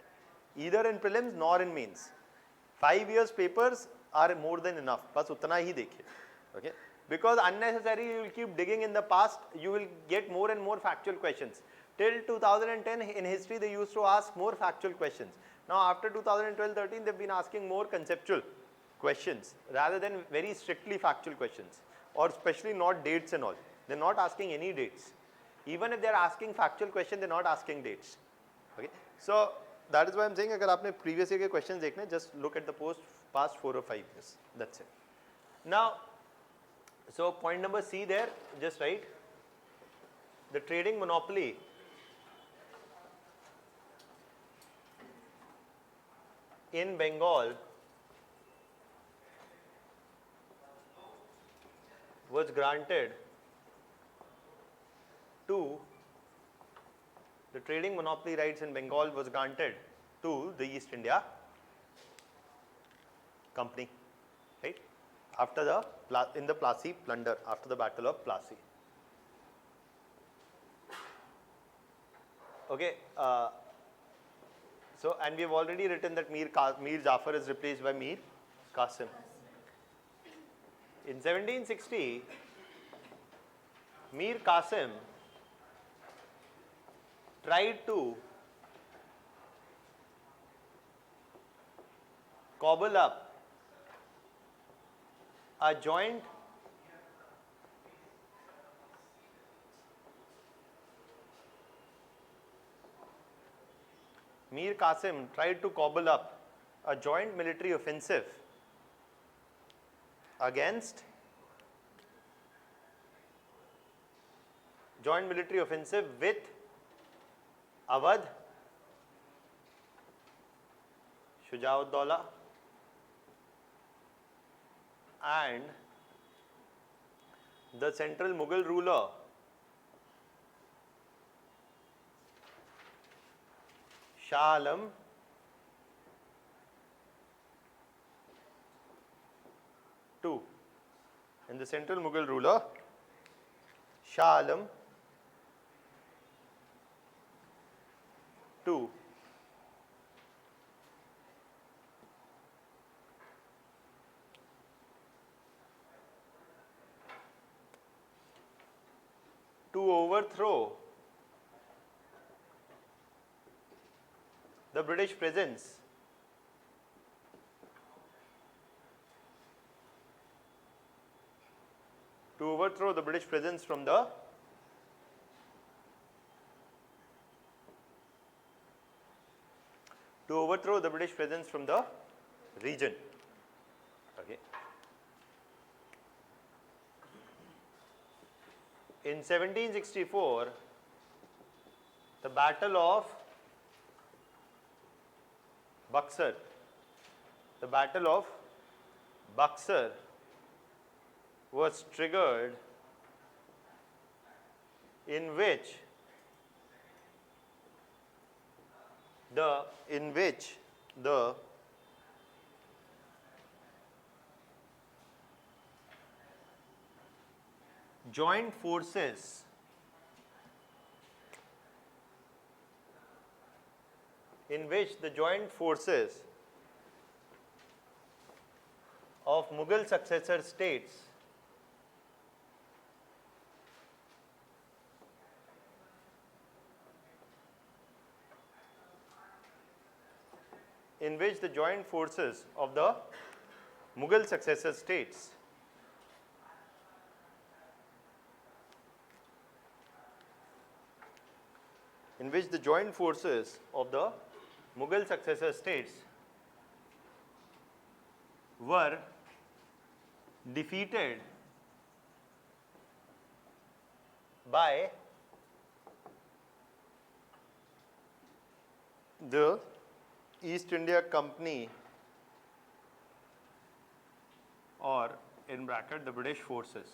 Either in prelims nor in mains. 5 years papers are more than enough. बस उतना ही देखिए. Okay? Because unnecessary you will keep digging in the past, you will get more and more factual questions. Till 2010 in history they used to ask more factual questions. Now after 2012-13 they've been asking more conceptual questions rather than very strictly factual questions, or especially not dates and all. They're not asking any dates. Even if they're asking factual question, they're not asking dates. Okay? So that is why I'm saying अगर आपने previous year के questions देखने, just look at the past 4 or 5 years. That's it. Now, so point number C there, just write the trading monopoly in Bengal was granted to the trading monopoly rights in Bengal was granted to the East India Company, right? After the in the Plassey plunder, after the Battle of Plassey. Okay. So and we have already written that Mir Jafar is replaced by Mir Qasim. In 1760, Mir Qasim tried to cobble up a joint Mir Qasim tried to cobble up a joint military offensive against with Awadh, Shujauddaulah and the central Mughal ruler Shah Alam II, and the central Mughal ruler Shah Alam II. To overthrow the British presence from the region. Okay. In 1764, the Battle of Buxar, was triggered, in which the joint forces of Mughal successor states in which the joint forces of the Mughal successor states were defeated by the East India Company, or in bracket the British forces.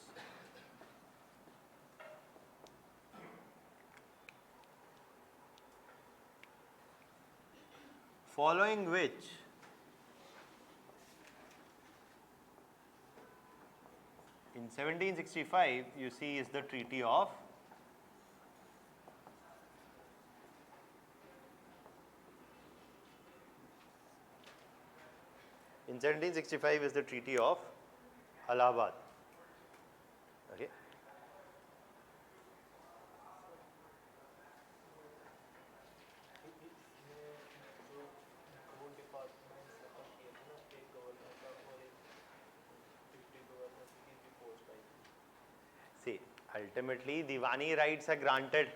Following which in 1765 you see is the Treaty of In 1765 is the Treaty of Allahabad. Okay. See, ultimately Diwani rights are granted.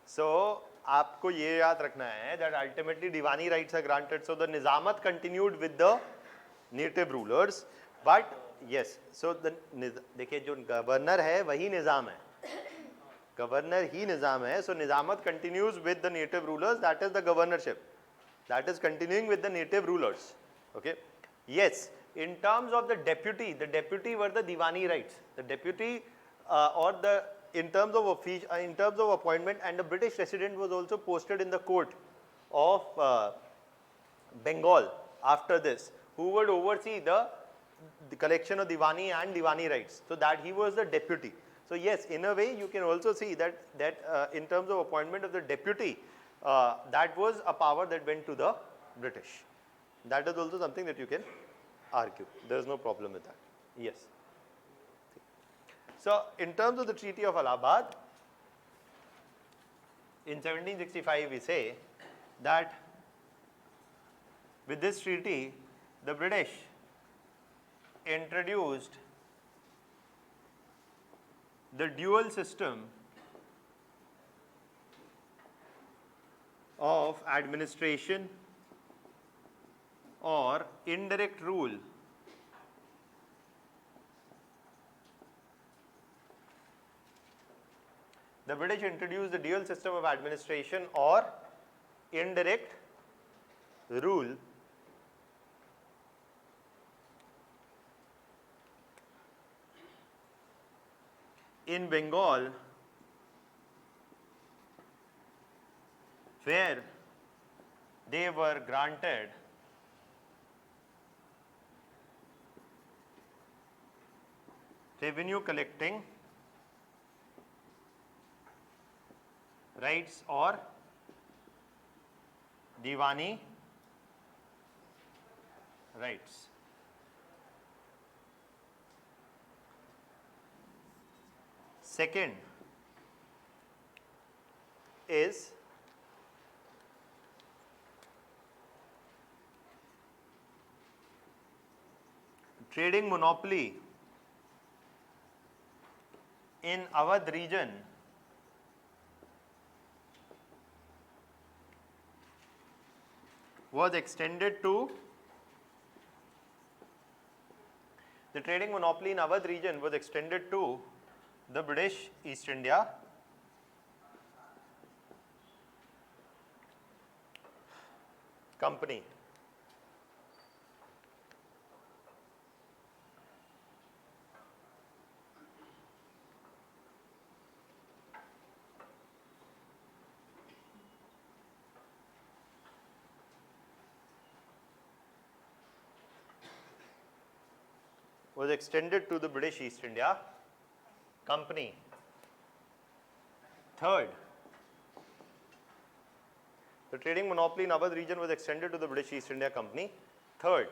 So आपको ये याद रखना है that ultimately Diwani rights are granted. So the Nizamat continued with the native rulers, but yes, so the देखिए जो governor है वही निज़ाम है, गवर्नर ही निज़ाम है. So Nizamat continues with the native rulers, that is the governorship, that is continuing with the native rulers. Okay. Yes, in terms of the deputy were the Diwani rights. The deputy or the in terms of appointment, and the British resident was also posted in the court of Bengal after this, who would oversee the collection of Diwani and Diwani rights. So that he was the deputy. So yes, in a way you can also see that in terms of appointment of the deputy, that was a power that went to the British. That is also something that you can argue. There is no problem with that. Yes. So in terms of the Treaty of Allahabad, in 1765 we say that with this treaty the British introduced the dual system of administration or indirect rule the British introduced the dual system of administration or indirect rule in Bengal, where they were granted revenue collecting rights or Diwani rights. Second is trading monopoly in Awadh region was extended to the trading monopoly in Awadh region was extended to the British East India Company. Was extended to the British East India Company. Third, the trading monopoly in Awadh region was extended to the British East India Company. Third,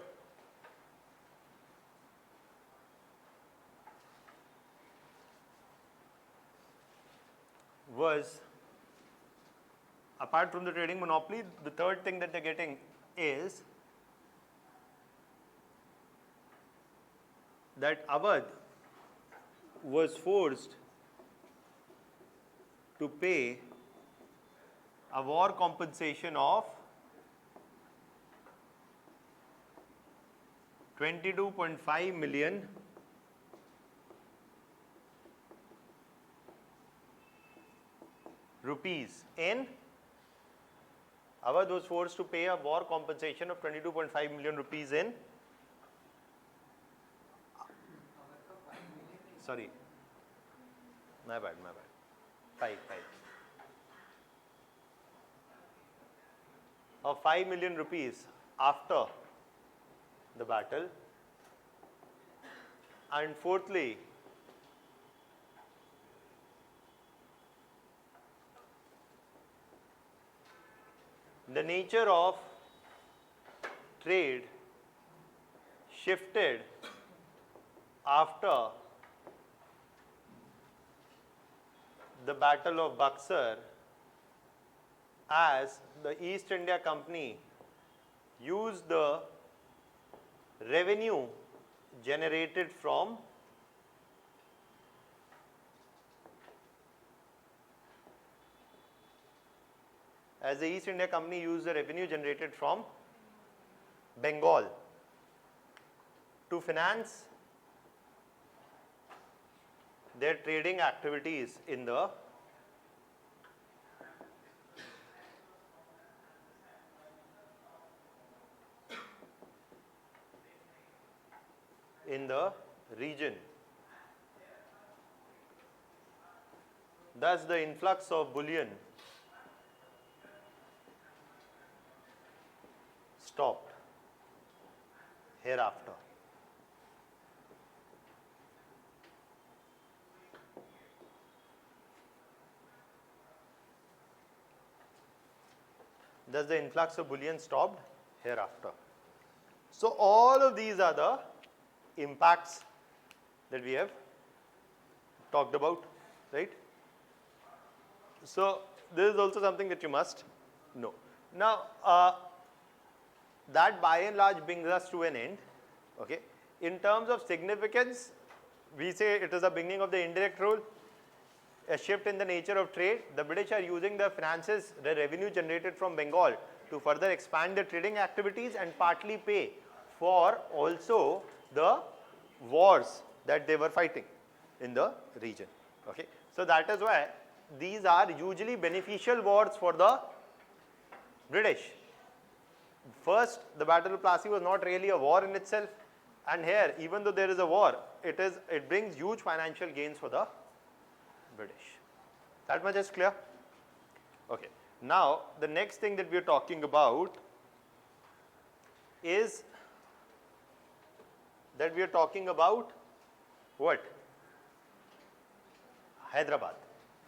was, apart from the trading monopoly, the third thing that they're getting is that Awadh was forced to pay a war compensation of 22.5 million rupees in Awadh was forced to pay a war compensation of 22.5 million rupees in sorry my bad 5 of 5 million rupees after the battle. And fourthly, the nature of trade shifted after the Battle of Buxar, as the East India Company used the revenue generated from Bengal to finance their trading activities in the region. Thus, the influx of bullion stopped hereafter. Thus, the influx of bullion stopped hereafter. So, all of these are the impacts that we have talked about, right? So, this is also something that you must know. Now, that by and large brings us to an end. Okay. In terms of significance, we say it is the beginning of the indirect rule, a shift in the nature of trade. The British are using the finances, the revenue generated from Bengal to further expand their trading activities and partly pay for also the wars that they were fighting in the region. Okay. So, that is why these are usually beneficial wars for the British. First, the Battle of Plassey was not really a war in itself, and here, even though there is a war, it brings huge financial gains for the British. That much is clear? Okay. Now, the next thing that we are talking about is that we are talking about what? Hyderabad.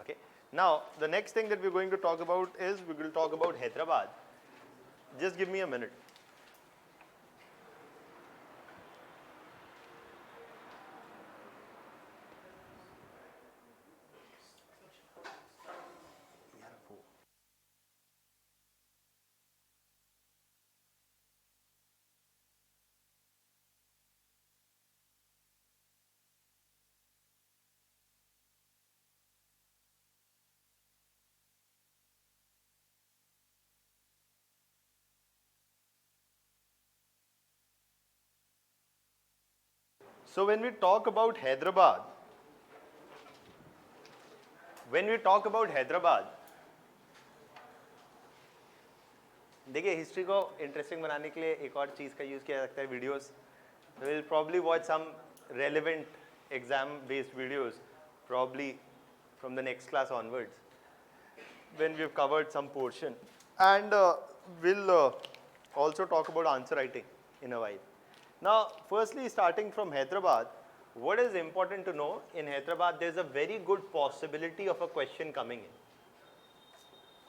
Okay. Now, the next thing that we are going to talk about is we will talk about Hyderabad. Just give me a minute. So, when we talk about Hyderabad, देखिए history को interesting बनाने के लिए एक और चीज़ का use किया जाता है videos. We will probably watch some relevant exam based videos probably from the next class onwards when we have covered some portion, and we'll also talk about answer writing in a while. Now, firstly, starting from Hyderabad, what is important to know in Hyderabad, there is a very good possibility of a question coming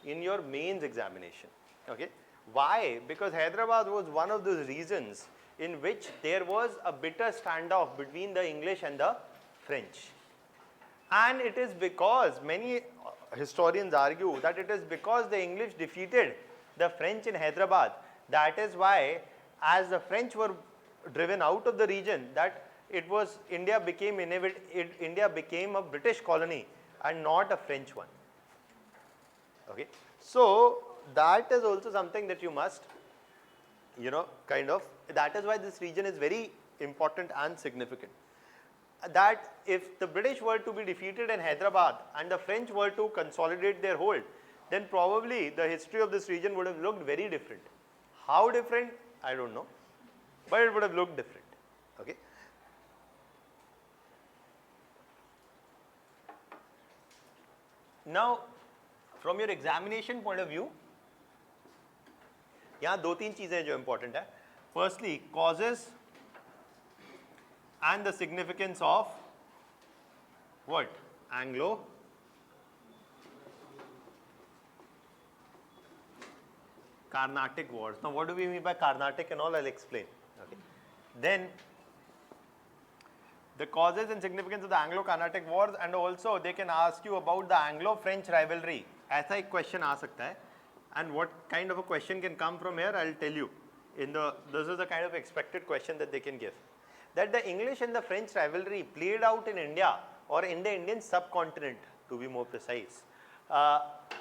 in your mains examination. Okay. Why? Because Hyderabad was one of those regions in which there was a bitter standoff between the English and the French. And it is because many historians argue that it is because the English defeated the French in Hyderabad. That is why, as the French were driven out of the region, that India became a British colony and not a French one. Okay. So, that is also something that you must, that is why this region is very important and significant. That if the British were to be defeated in Hyderabad and the French were to consolidate their hold, then probably the history of this region would have looked very different. How different? I don't know, but it would have looked different. Okay. Now, from your examination point of view, यहाँ दो तीन चीजें जो important है. Firstly, causes and the significance of what? Anglo Carnatic wars. Now, what do we mean by Carnatic and all? I'll explain. Okay. Then, the causes and significance of the Anglo-Carnatic wars, and also they can ask you about the Anglo-French rivalry. ऐसा एक question आ सकता है. And what kind of a question can come from here? I'll tell you. This is the kind of expected question that they can give. That the English and the French rivalry played out in India or in the Indian subcontinent, to be more precise,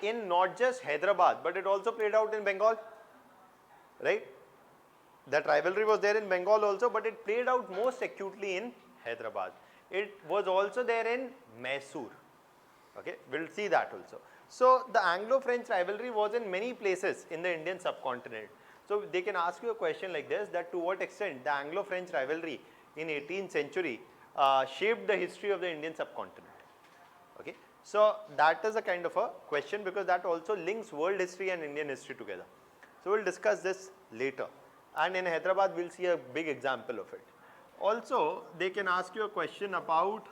in not just Hyderabad, but it also played out in Bengal, right? That rivalry was there in Bengal also, but it played out most acutely in Hyderabad. It was also there in Mysore. Okay, we'll see that also. So the Anglo-French rivalry was in many places in the Indian subcontinent. So they can ask you a question like this, that to what extent the Anglo-French rivalry in 18th century shaped the history of the Indian subcontinent. Okay, so that is a kind of a question, because that also links world history and Indian history together. So we'll discuss this later, and in Hyderabad we'll see a big example of it. Also, they can ask you a question about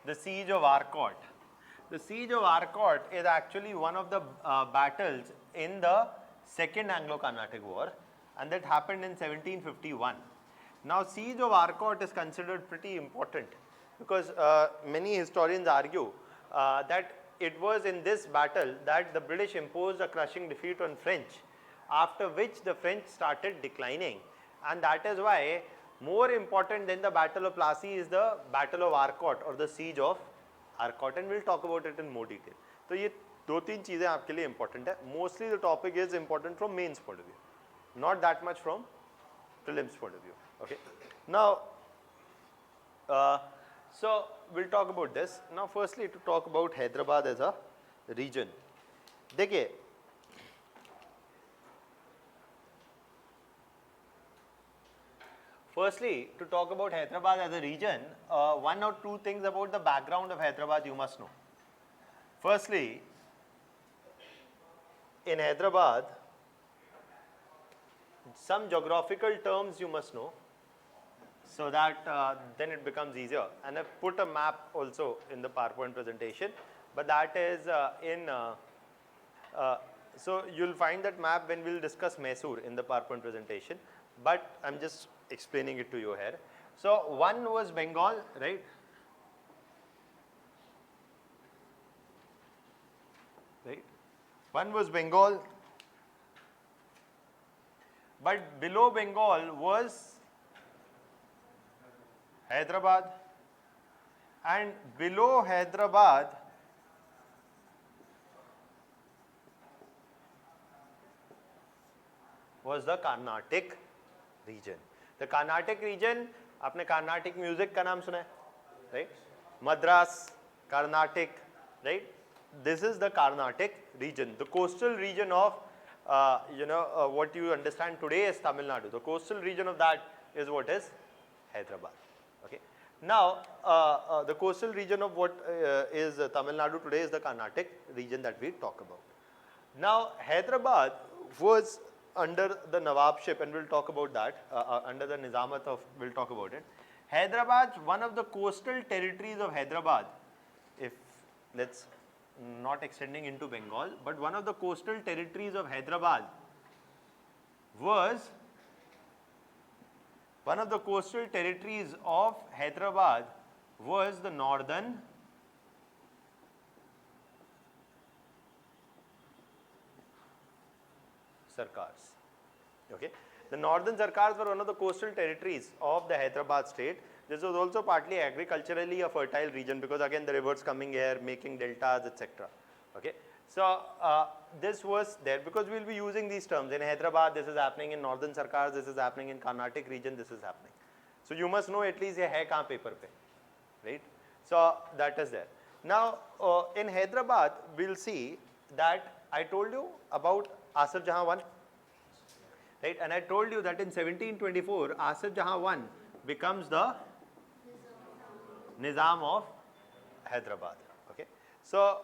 the siege of Arcot. The siege of Arcot is actually one of the battles in the Second Anglo-Carnatic War, and that happened in 1751. Now, siege of Arcot is considered pretty important, because many historians argue that it was in this battle that the British imposed a crushing defeat on French, after which the French started declining, and that is why more important than the Battle of Plassey is the Battle of Arcot or the siege of Arcot, and we'll talk about it in more detail. So ये दो तीन चीजें आपके लिए important है. Mostly the topic is important from mains point of view, not that much from prelims point of view. Okay. Now, so we'll talk about this. Now, firstly, to talk about Hyderabad as a region. देखिए, firstly, to talk about Hyderabad as a region, one or two things about the background of Hyderabad you must know. Firstly, in Hyderabad, some geographical terms you must know, so that then it becomes easier. And I've put a map also in the PowerPoint presentation, but that is so you'll find that map when we'll discuss Mysore in the PowerPoint presentation, but I'm just explaining it to you here. So one was Bengal, right? Right? One was Bengal, but below Bengal was Hyderabad, and below Hyderabad was the Carnatic region. The Carnatic region, आपने Carnatic music का नाम सुना है, right? Madras, Carnatic, right? This is the Carnatic region, the coastal region of, what you understand today as Tamil Nadu. The coastal region of that is what is Hyderabad. Okay. Now, the coastal region of what is Tamil Nadu today is the Carnatic region that we talk about. Now, Hyderabad was under the Nawabship, and we'll talk about that, under the Nizamat of, we'll talk about it. Hyderabad, one of the coastal territories of Hyderabad, if let's not extending into Bengal, but one of the coastal territories of Hyderabad was the northern Sarkars. Okay. The northern Sarkars were one of the coastal territories of the Hyderabad state. This was also partly agriculturally a fertile region, because again the rivers coming here, making deltas, etc. Okay. So this was there because we will be using these terms. In Hyderabad this is happening, in Northern Sarkar this is happening, in Carnatic region this is happening. So you must know at least ye hai kahan paper pe, right? So that is there. Now in Hyderabad we will see that I told you about Asif Jahan 1, right? And I told you that in 1724 Asif Jahan 1 becomes the Nizam of Hyderabad. Okay, so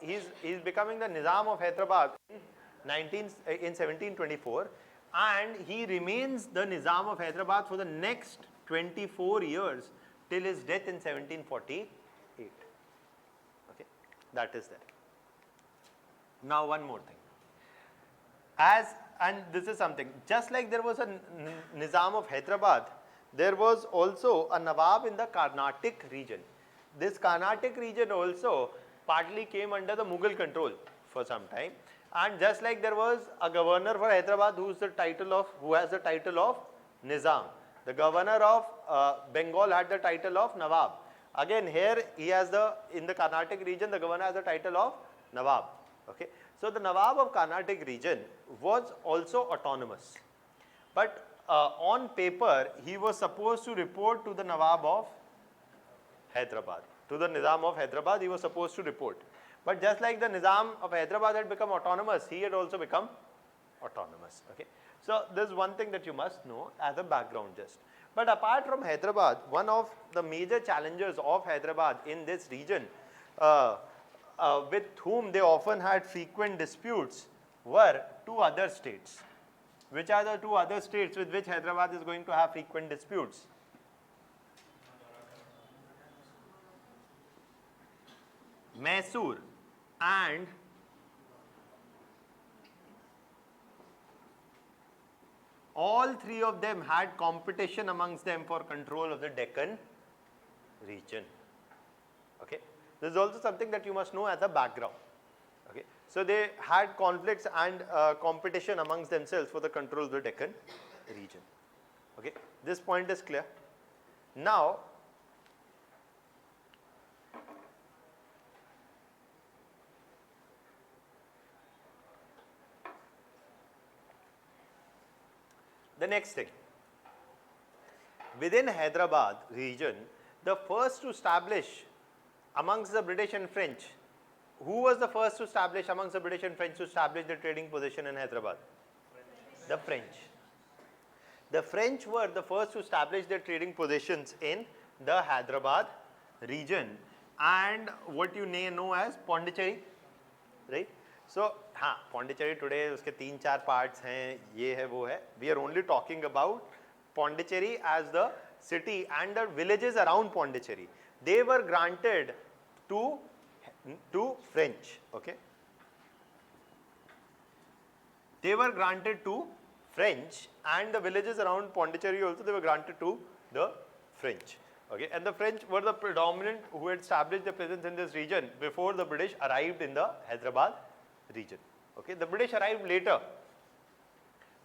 he's becoming the Nizam of Hyderabad in 1724, and he remains the Nizam of Hyderabad for the next 24 years till his death in 1748. Okay, that is there. Now one more thing. And this is something, just like there was a Nizam of Hyderabad, there was also a Nawab in the Carnatic region. This Carnatic region also partly came under the Mughal control for some time. And just like there was a governor for Hyderabad who has the title of Nizam. The governor of Bengal had the title of Nawab. Again here he has in the Carnatic region the governor has the title of Nawab. Okay. So the Nawab of Carnatic region was also autonomous. But on paper he was supposed to report to the Nawab of Hyderabad. To the Nizam of Hyderabad he was supposed to report. But just like the Nizam of Hyderabad had become autonomous, he had also become autonomous. Okay. So this is one thing that you must know as a background just. But apart from Hyderabad, one of the major challengers of Hyderabad in this region with whom they often had frequent disputes were two other states. Which are the two other states with which Hyderabad is going to have frequent disputes? Mysore and all three of them had competition amongst them for control of the Deccan region. Okay. This is also something that you must know as a background. Okay. So they had conflicts and competition amongst themselves for the control of the Deccan region. Okay. This point is clear. Now, the next thing, within Hyderabad region, the first to establish amongst the British and French, who was the first to establish amongst the British and French to establish the trading position in Hyderabad? The French. The French were the first to establish their trading positions in the Hyderabad region and what you may know as Pondicherry, right? So, Pondicherry today, uske 3-4 parts hain, ye hai, wo hai. We are only talking about Pondicherry as the city and the villages around Pondicherry. They were granted to French, okay? They were granted to French and the villages around Pondicherry also they were granted to the French, okay? And the French were the predominant who had established their presence in this region before the British arrived in the Hyderabad region, okay? The British arrived later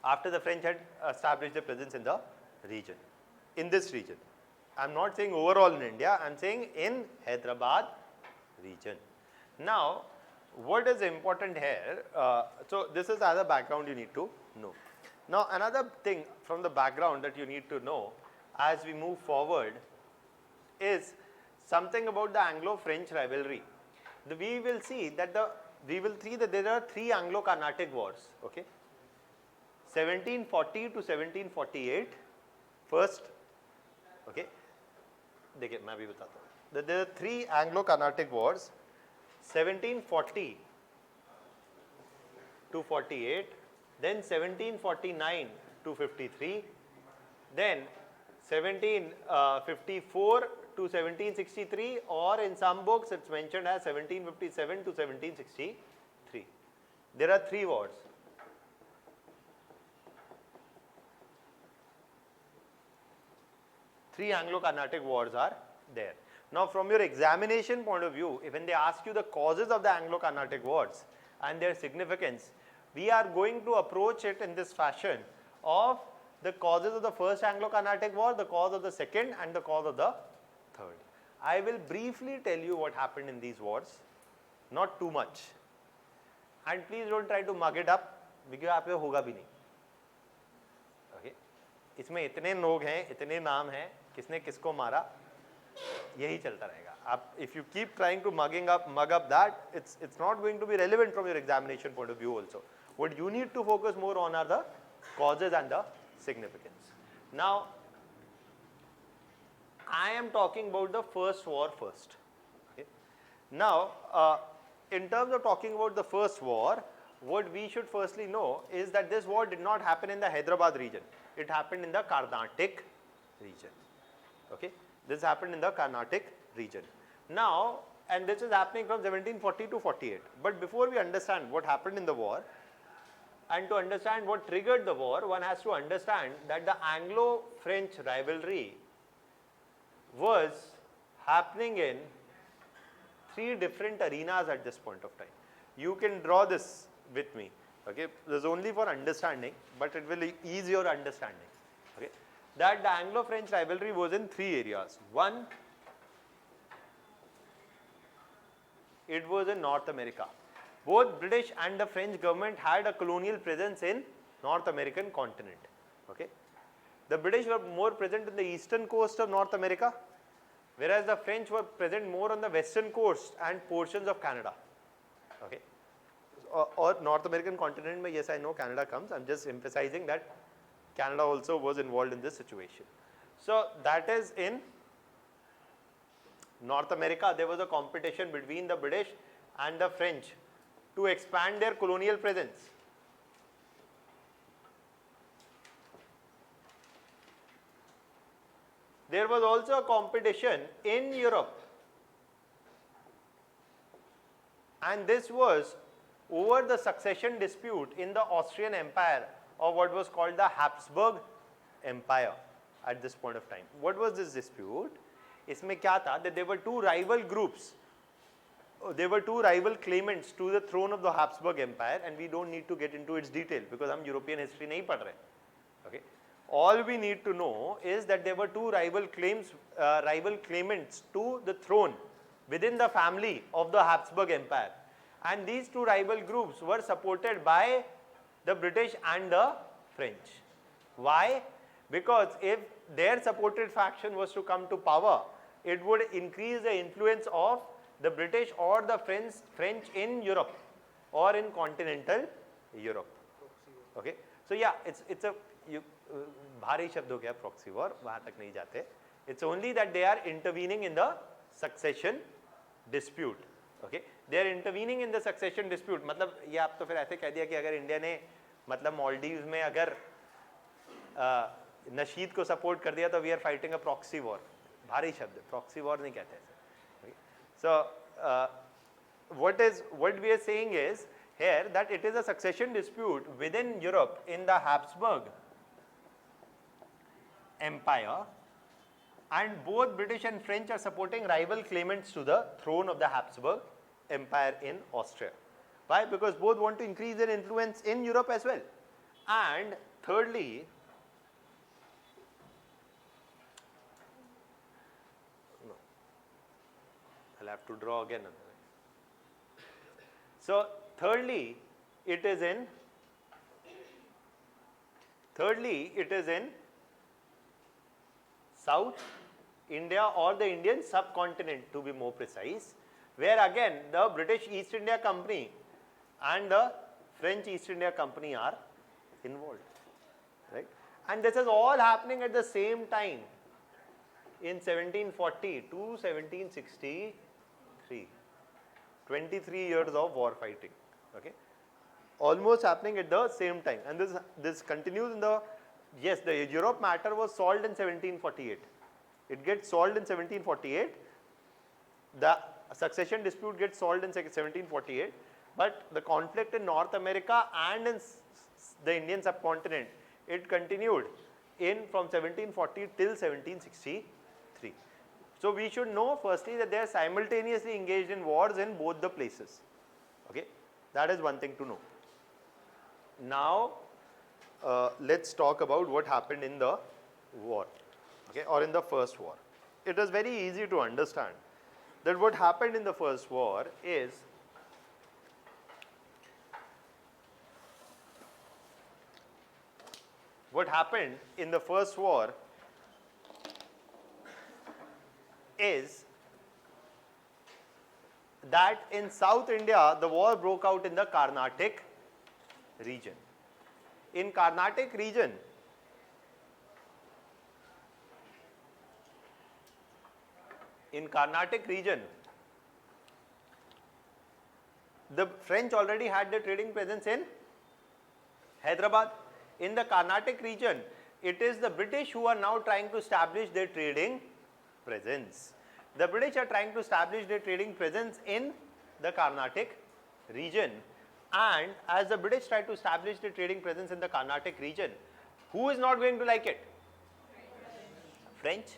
after the French had established their presence in the region, in this region. I am not saying overall in India, I am saying in Hyderabad region. Now, what is important here, so this is as a background you need to know. Now, another thing from the background that you need to know as we move forward is something about the Anglo-French rivalry. We will see that there are 3 Anglo-Carnatic wars, okay? 1740 to 1748, first, okay? देखिए मैं भी बताता हूँ. There are 3 Anglo-Carnatic wars, 1740 to 48, then 1749 to 53, then 1754 to 1763, or in some books it's mentioned as 1757 to 1763. There are 3 wars. Three Anglo-Carnatic wars are there. Now, from your examination point of view, when they ask you the causes of the Anglo-Carnatic wars and their significance, we are going to approach it in this fashion of the causes of the first Anglo-Carnatic war, the cause of the second, and the cause of the third. I will briefly tell you what happened in these wars, not too much. and please don't try to mug it up because आप पे होगा भी नहीं. Okay? इसमें इतने लोग हैं, इतने नाम हैं, किसने किसको मारा, यही चलता रहेगा. आप if you keep trying to mug up that, it's not going to be relevant from your examination point of view also. What you need to focus more on are the causes and the significance. Now, I am talking about the first war first. Okay? Now, in terms of talking about the first war, what we should firstly know is that this war did not happen in the Hyderabad region. It happened in the Carnatic region. Okay? This happened in the Carnatic region. Now, and this is happening from 1740 to 48. But before we understand what happened in the war, and to understand what triggered the war, one has to understand that the Anglo-French rivalry was happening in 3 different arenas at this point of time. You can draw this with me. Okay, this is only for understanding, but it will ease your understanding. Okay, that the Anglo-French rivalry was in 3 areas. One, it was in North America. Both British and the French government had a colonial presence in North American continent. Okay, the British were more present in the eastern coast of North America, whereas the French were present more on the western coast and portions of Canada. Okay, or North American continent, yes, I know Canada comes. I'm just emphasizing that Canada also was involved in this situation. So that is in North America. There was a competition between the British and the French to expand their colonial presence. There was also a competition in Europe, and this was over the succession dispute in the Austrian Empire, or what was called the Habsburg Empire at this point of time. What was this dispute? इसमें क्या था that there were 2 rival groups. There were 2 rival claimants to the throne of the Habsburg Empire, and we don't need to get into its detail because हम European history नहीं पढ़ रहे. Okay, all we need to know is that there were 2 rival claimants to the throne within the family of the Habsburg Empire, and these 2 rival groups were supported by the British and the French. Why? Because if their supported faction was to come to power, it would increase the influence of the British or the French in Europe or in continental Europe. Okay, so yeah, it's a भारी शब्द हो गया proxy war, वहाँ तक नहीं जाते. It's only that they are intervening in the succession dispute. Okay, they are intervening in the succession dispute. मतलब ये आप तो फिर ऐसे कह दिया कि अगर इंडिया ने मतलब मालदीव्स में अगर नशीद को सपोर्ट कर दिया तो we are fighting a proxy war. भारी शब्द, प्रॉक्सी वॉर नहीं कहते ऐसे. So what we are saying is here that it is a succession dispute within Europe in the Habsburg Empire, and both British and French are supporting rival claimants to the throne of the Habsburg Empire in Austria. Why? Because both want to increase their influence in Europe as well. And thirdly, no, I'll have to draw again. So thirdly, it is in South India or the Indian subcontinent, to be more precise, where again the British East India Company and the French East India Company are involved, right? And this is all happening at the same time in 1740 to 1763. 23 years of war fighting. Okay, almost happening at the same time, and this continues in the, yes, the Europe matter was solved in 1748. It gets solved in 1748. The succession dispute gets solved in 1748, but the conflict in North America and in the Indian subcontinent, it continued from 1740 till 1763. So we should know firstly that they are simultaneously engaged in wars in both the places. Okay, that is one thing to know. Now let's talk about what happened in the war, okay, or in the first war. It is very easy to understand that what happened in the first war is what happened in the first war is that in South India, the war broke out in the Carnatic region. In Carnatic region, the French already had their trading presence in Hyderabad. In the Carnatic region, it is the British who are now trying to establish their trading presence. The British are trying to establish their trading presence in the Carnatic region. And as the British try to establish their trading presence in the Carnatic region, who is not going to like it? French.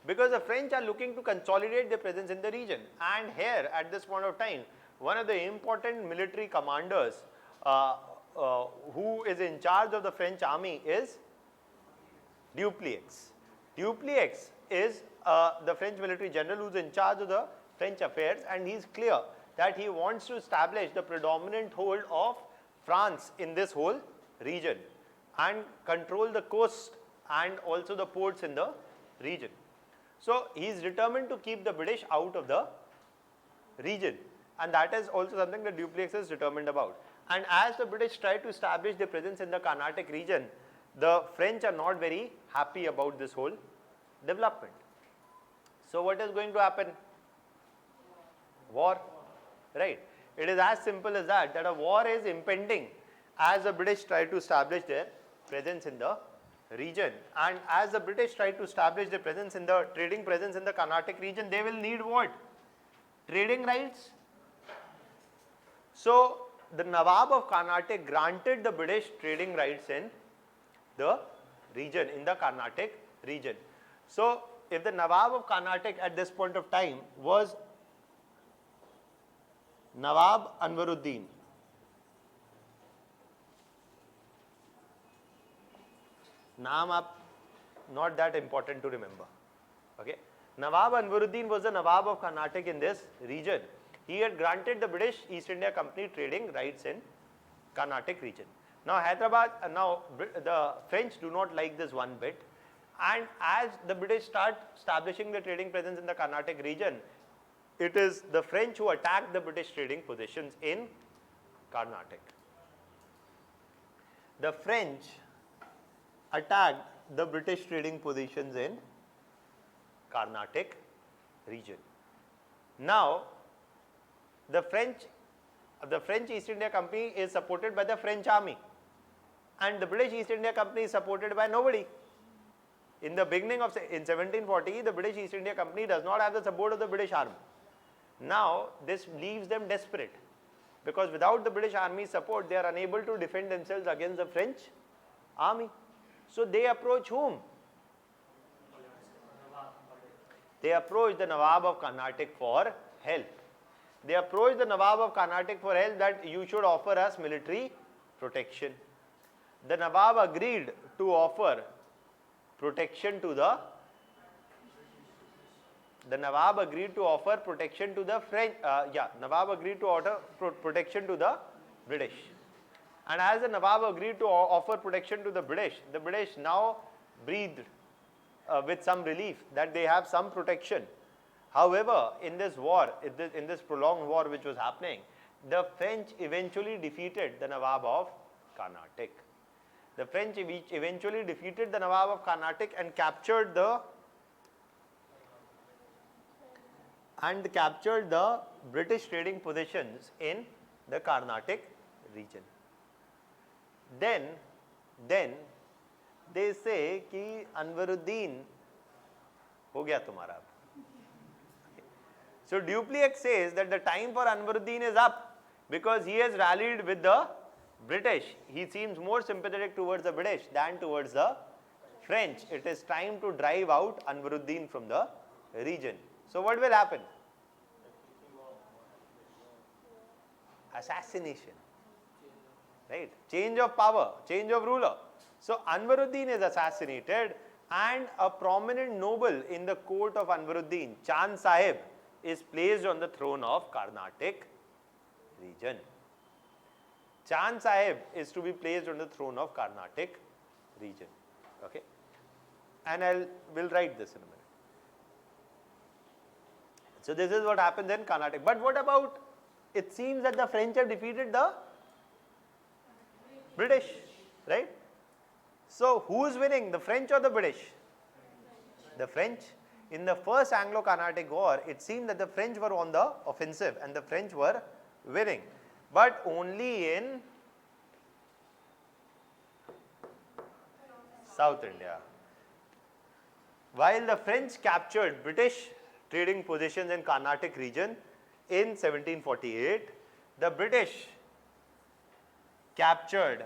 Because the French are looking to consolidate their presence in the region. And here, at this point of time, one of the important military commanders who is in charge of the French army is Dupleix. Dupleix is the French military general who is in charge of the French affairs, and he is clear that he wants to establish the predominant hold of France in this whole region and control the coast and also the ports in the region. So he is determined to keep the British out of the region, and that is also something that Dupleix is determined about. And as the British try to establish their presence in the Carnatic region, the French are not very happy about this whole development. So what is going to happen? War, right? It is as simple as that, that a war is impending as the British try to establish their presence in the region. And as the British try to establish their presence in the trading presence in the Carnatic region, they will need what? Trading rights. So the Nawab of Carnatic granted the British trading rights in the region, in the Carnatic region. So if the Nawab of Carnatic at this point of time was Nawab Anwaruddin, naam aap not that important to remember. Okay, Nawab Anwaruddin was the Nawab of Carnatic in this region. He had granted the British East India Company trading rights in Carnatic region. Now Hyderabad, now the French do not like this one bit, and as the British start establishing the trading presence in the Carnatic region, it is the French who attack the British trading positions in Carnatic. The French attacked the British trading positions in Carnatic region. Now the French East India Company is supported by the French army, and the British East India Company is supported by nobody. In the beginning of, in 1740, the British East India Company does not have the support of the British army. Now this leaves them desperate, because without the British army support, they are unable to defend themselves against the French army. So they approach whom? They approach the Nawab of Carnatic for help. They approached the Nawab of Carnatic for help, that you should offer us military protection. The Nawab agreed to offer protection to the Nawab agreed to offer protection to the French, Nawab agreed to offer protection to the British. And as the Nawab agreed to offer protection to the British now breathed with some relief that they have some protection. However, in this war, in this prolonged war which was happening, the French eventually defeated the Nawab of Carnatic. The French eventually defeated the Nawab of Carnatic and captured the British trading positions in the Carnatic region. Then they say कि Anwaruddin हो गया तुम्हारा. So Dupleix says that the time for Anwaruddin is up, because he has rallied with the British. He seems more sympathetic towards the British than towards the French. It is time to drive out Anwaruddin from the region. So what will happen? Assassination. Right? Change of power, change of ruler. So Anwaruddin is assassinated, and a prominent noble in the court of Anwaruddin, Chand Sahib, is placed on the throne of Carnatic region. Chand Sahib is to be placed on the throne of Carnatic region. Okay, and we'll write this in a minute. So this is what happens in Carnatic. But what about, it seems that the French have defeated the British, right? So who is winning, the French or the British? The French. In the first Anglo-Carnatic War, it seemed that the French were on the offensive and the French were winning, but only in South India. While the French captured British trading positions in Carnatic region in 1748, the British captured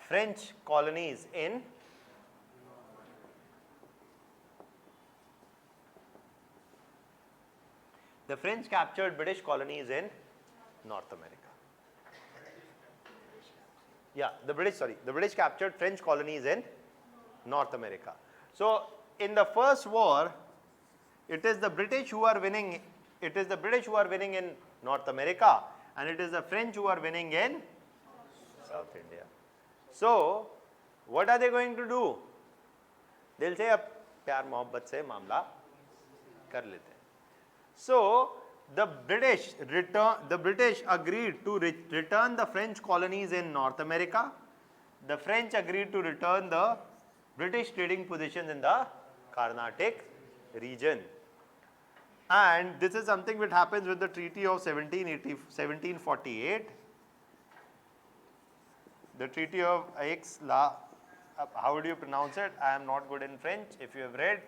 French colonies in British colonies in North America. Yeah, the British captured French colonies in North America. So in the first war, it is the British who are winning. It is the British who are winning in North America, and it is the French who are winning in South India. So what are they going to do? They'll say, ab pyar mohabbat se मामला कर लेते हैं. So the British agreed to return the French colonies in North America. The French agreed to return the British trading positions in the Carnatic region. And this is something which happens with the Treaty of 1748. The Treaty of Aix-la, how do you pronounce it? I am not good in French. If you have read,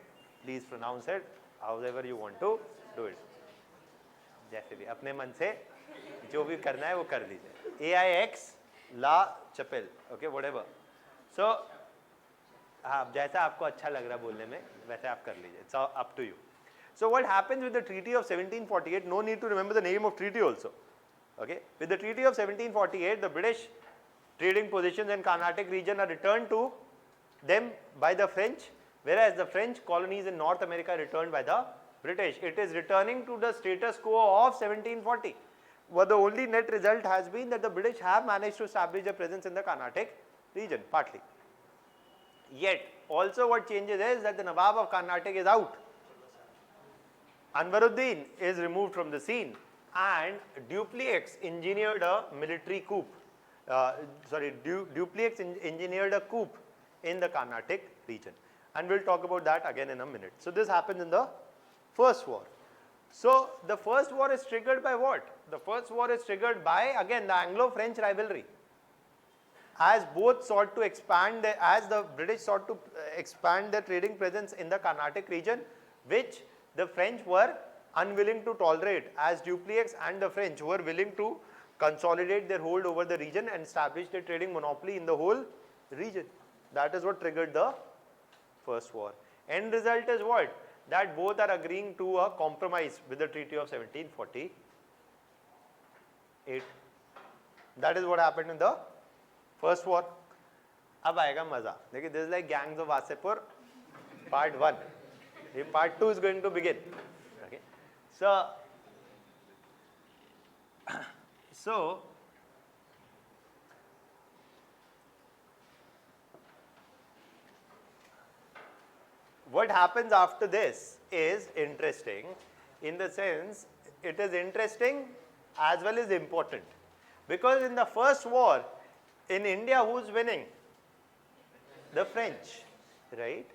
please pronounce it however you want to do it. जैसे भी अपने मन से जो भी करना है वो कर लीजिए. Aix-la-Chapelle, okay, whatever. So हाँ, जैसा आपको अच्छा लग रहा बोलने में वैसे आप कर लीजिए. It's up to you. So what happens with the Treaty of 1748? No need to remember the name of treaty also. Okay, with the Treaty of 1748, the British trading positions in Carnatic region are returned to them by the French, whereas the French colonies in North America are returned by the British. It is returning to the status quo of 1740. But the only net result has been that the British have managed to establish a presence in the Carnatic region, partly. Yet, also what changes is that the Nawab of Carnatic is out. Anwaruddin is removed from the scene, and Dupleix engineered a military coup. Dupleix engineered a coup in the Carnatic region, and we'll talk about that again in a minute. So this happens in the first war. So the first war is triggered by what? The first war is triggered by, again, the Anglo-French rivalry. As both sought to expand, as the British sought to expand their trading presence in the Carnatic region, which the French were unwilling to tolerate, as Dupleix and the French were willing to consolidate their hold over the region and establish their trading monopoly in the whole region. That is what triggered the first war. End result is what? That both are agreeing to a compromise with the Treaty of 1748. That is what happened in the first war. अब आएगा मजा. देखिए, this is like Gangs of Wasipur, part 1. Part 2 is going to begin. Okay, so what happens after this is interesting, in the sense it is interesting as well as important, because in the first war in India, who is winning? The French, right?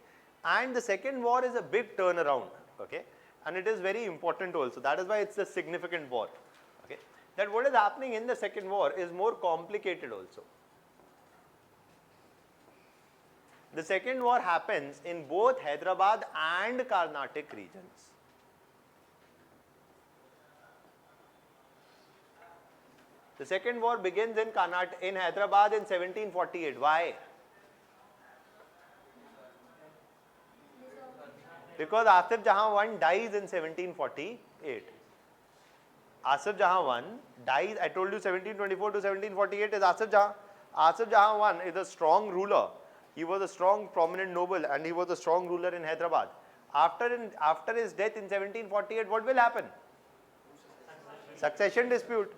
And the second war is a big turnaround, okay, and it is very important also. That is why it's a significant war. Okay, that what is happening in the second war is more complicated also. The second war happens in both Hyderabad and Carnatic regions. The second war begins in Hyderabad in 1748. Why? Because Asif Jahan I dies in 1748. Asif Jahan I dies, I told you 1724 to 1748 is Asif Jahan. Asif Jahan I is a strong ruler. He was a strong, prominent noble, and he was a strong ruler in Hyderabad. After his death in 1748, what will happen? Succession dispute.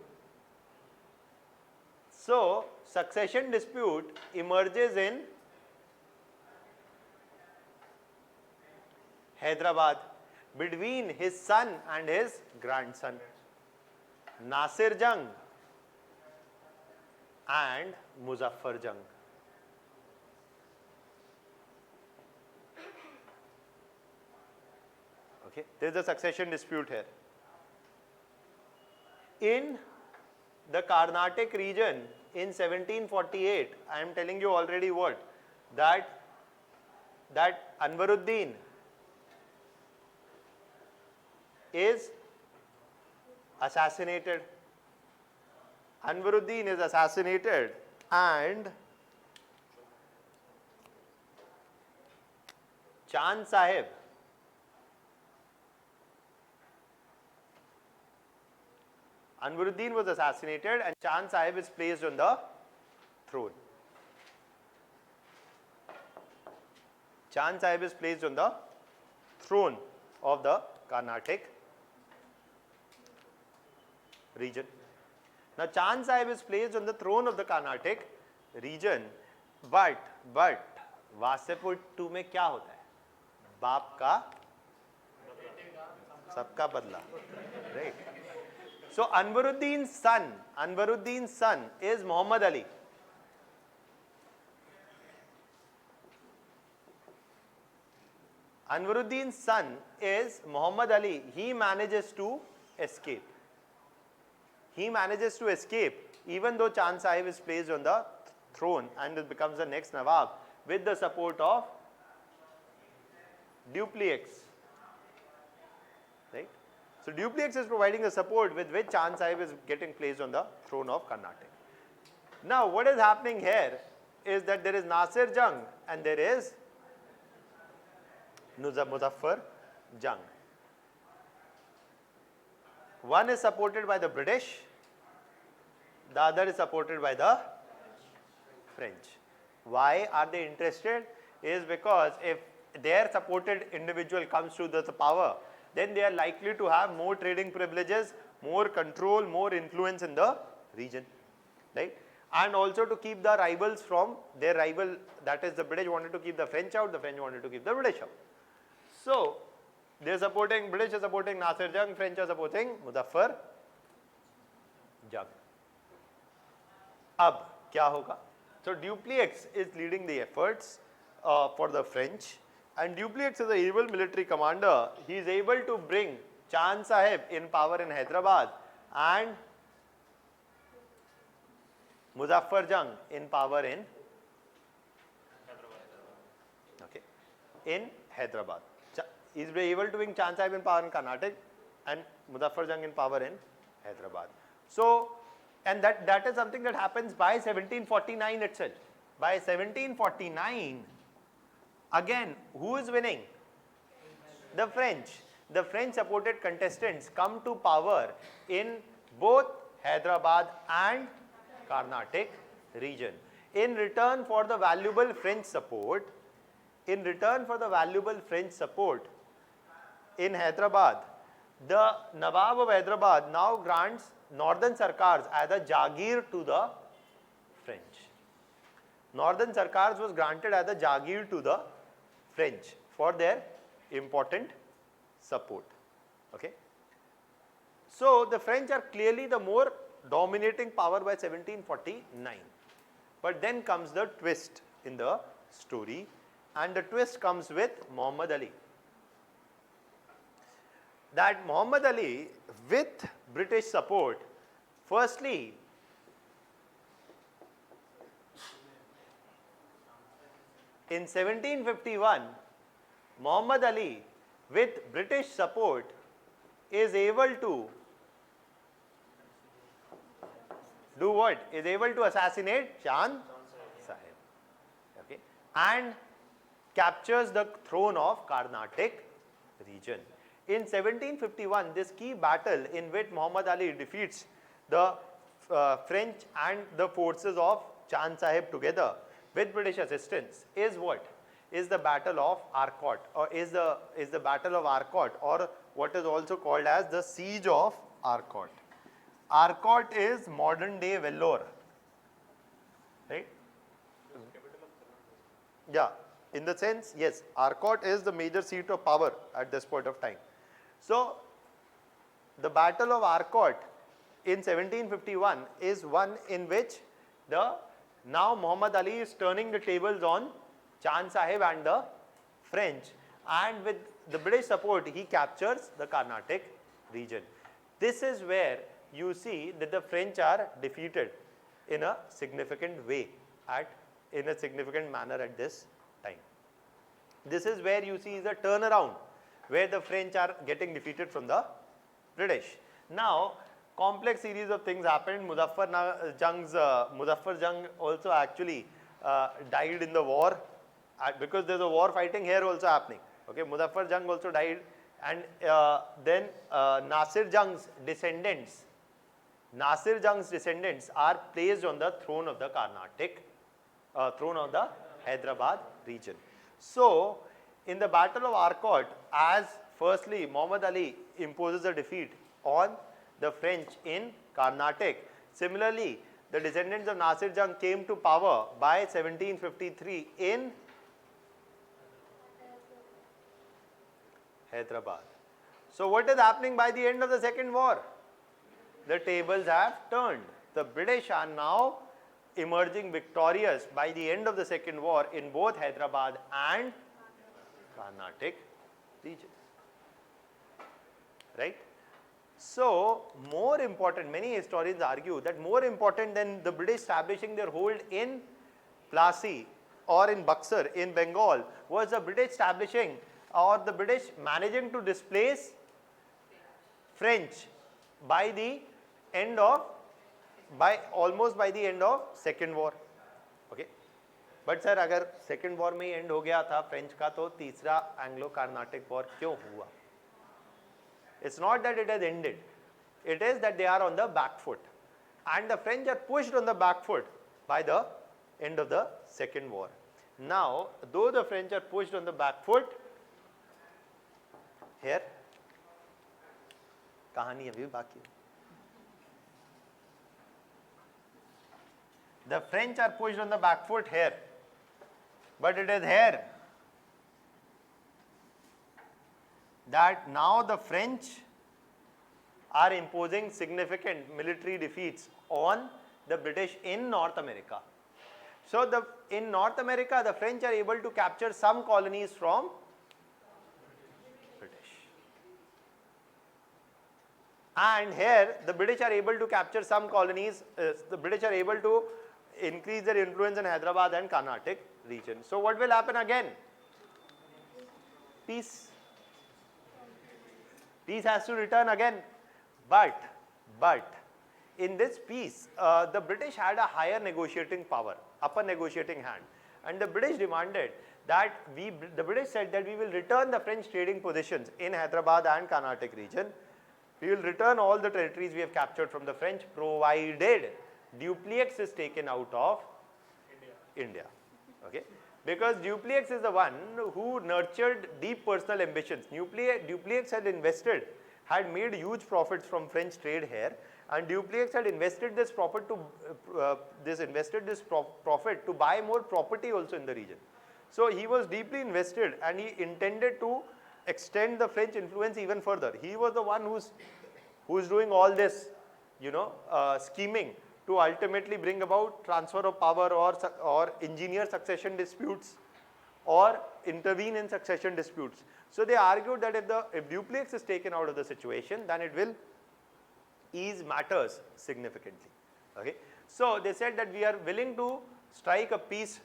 So, succession dispute emerges in Hyderabad, between his son and his grandson, Nasir Jung and Muzaffar Jung. Okay, there is a succession dispute here. In the Carnatic region in 1748, I am telling you already what? That Anwaruddin is assassinated. Anwaruddin is assassinated and Chand Sahib Anwaruddin was assassinated and Chand Sahib is placed on the throne. Chand Sahib is placed on the throne of the Carnatic region. Now Chand Sahib is placed on the throne of the Carnatic region, but Wasseypur 2 में क्या होता है? बाप का सबका बदला, right? So Anwaruddin's son is Muhammad Ali. Anwaruddin's son is Muhammad Ali. He manages to escape. Even though Chand Sahib is placed on the throne and it becomes the next Nawab with the support of Dupleix. Right? So Dupleix is providing the support with which Chand Sahib is getting placed on the throne of Carnatic. Now what is happening here is that there is Nasir Jung and there is Muzaffar Jung. One is supported by the British, the other is supported by the French. Why are they interested? Is because if their supported individual comes to the power, then they are likely to have more trading privileges, more control, more influence in the region, right? And also to keep the rivals from their rival, that is the British wanted to keep the French out, the French wanted to keep the British out. So they are supporting, British are supporting Nasir Jung, French are supporting Muzaffar Jung. Ab kya hoga? So Dupleix is leading the efforts for the French, and Dupleix is an able military commander. He is able to bring Chand Sahib in power in Hyderabad and Muzaffar Jung in power in Hyderabad. He is able to bring Chand Sahib in power in Carnatic and Muzaffar Jung in power in Hyderabad. So, and that is something that happens by 1749 itself. By 1749, again, who is winning? The French. The French supported contestants come to power in both Hyderabad and Carnatic region. In return for the valuable French support, in Hyderabad, the Nawab of Hyderabad now grants northern sarkars as a jagir to the French. Northern sarkars was granted as a jagir to the French for their important support. Okay. So the French are clearly the more dominating power by 1749. But then comes the twist in the story, and the twist comes with Muhammad Ali. That Muhammad Ali, with British support, firstly, in 1751, Muhammad Ali, with British support, is able to do what? Is able to assassinate Chand Sahib, okay, and captures the throne of Carnatic region. In 1751, this key battle in which Muhammad Ali defeats the French and the forces of Chand Sahib together with British assistance is what? Is the Battle of Arcot, or is the Battle of Arcot, or what is also called as the Siege of Arcot. Arcot is modern day Vellore, right? Yeah, In the sense, yes, Arcot is the major seat of power at this point of time. So, the Battle of Arcot in 1751 is one in which the now Muhammad Ali is turning the tables on Chand Sahib and the French, and with the British support he captures the Carnatic region. This is where you see that the French are defeated in a significant way, in a significant manner at this time. This is where you see the turnaround, where the French are getting defeated from the British. Now, complex series of things happened. Muzaffar Jung also actually died in the war, because there's a war fighting here also happening. Okay, Muzaffar Jung also died, and then Nasir Jung's descendants are placed on the throne of the Carnatic, throne of the Hyderabad region. So, in the Battle of Arcot, as firstly Muhammad Ali imposes a defeat on the French in Carnatic, similarly the descendants of Nasir Jung came to power by 1753 in Hyderabad. So, what is happening by the end of the second war? The tables have turned. The British are now emerging victorious by the end of the second war in both Hyderabad and Carnatic region. Right? So, more important, many historians argue that more important than the British establishing their hold in Plassey or in Buxar in Bengal was the British establishing or the British managing to displace French by the end of, almost by the end of second war. Okay. But sir, अगर second war में end हो गया था French का, तो तीसरा Anglo-Carnatic war क्यों हुआ? It's not that it has ended. It is that they are on the back foot, and the French are pushed on the back foot by the end of the second war. Now, though the French are pushed on the back foot, here कहानी अभी बाकी है. The French are pushed on the back foot here, but it is here that now the French are imposing significant military defeats on the British in North America. So, in North America, the French are able to capture some colonies from British, and here the British are able to capture some colonies. The British are able to increase their influence in Hyderabad and Carnatic region. So, what will happen again? Peace. Peace has to return again. But in this peace, the British had a higher negotiating power, upper negotiating hand, and the British demanded that the British said that we will return the French trading positions in Hyderabad and Carnatic region. We will return all the territories we have captured from the French, provided Dupleix is taken out of India. Okay? Because Dupleix is the one who nurtured deep personal ambitions. Dupleix had made huge profits from French trade here, and Dupleix had invested this profit to buy more property also in the region. So he was deeply invested, and he intended to extend the French influence even further. He was the one who's doing all this, scheming to ultimately bring about transfer of power or engineer succession disputes or intervene in succession disputes. So they argued that if Dupleix is taken out of the situation, then it will ease matters significantly. Okay? So they said that we are willing to strike a peace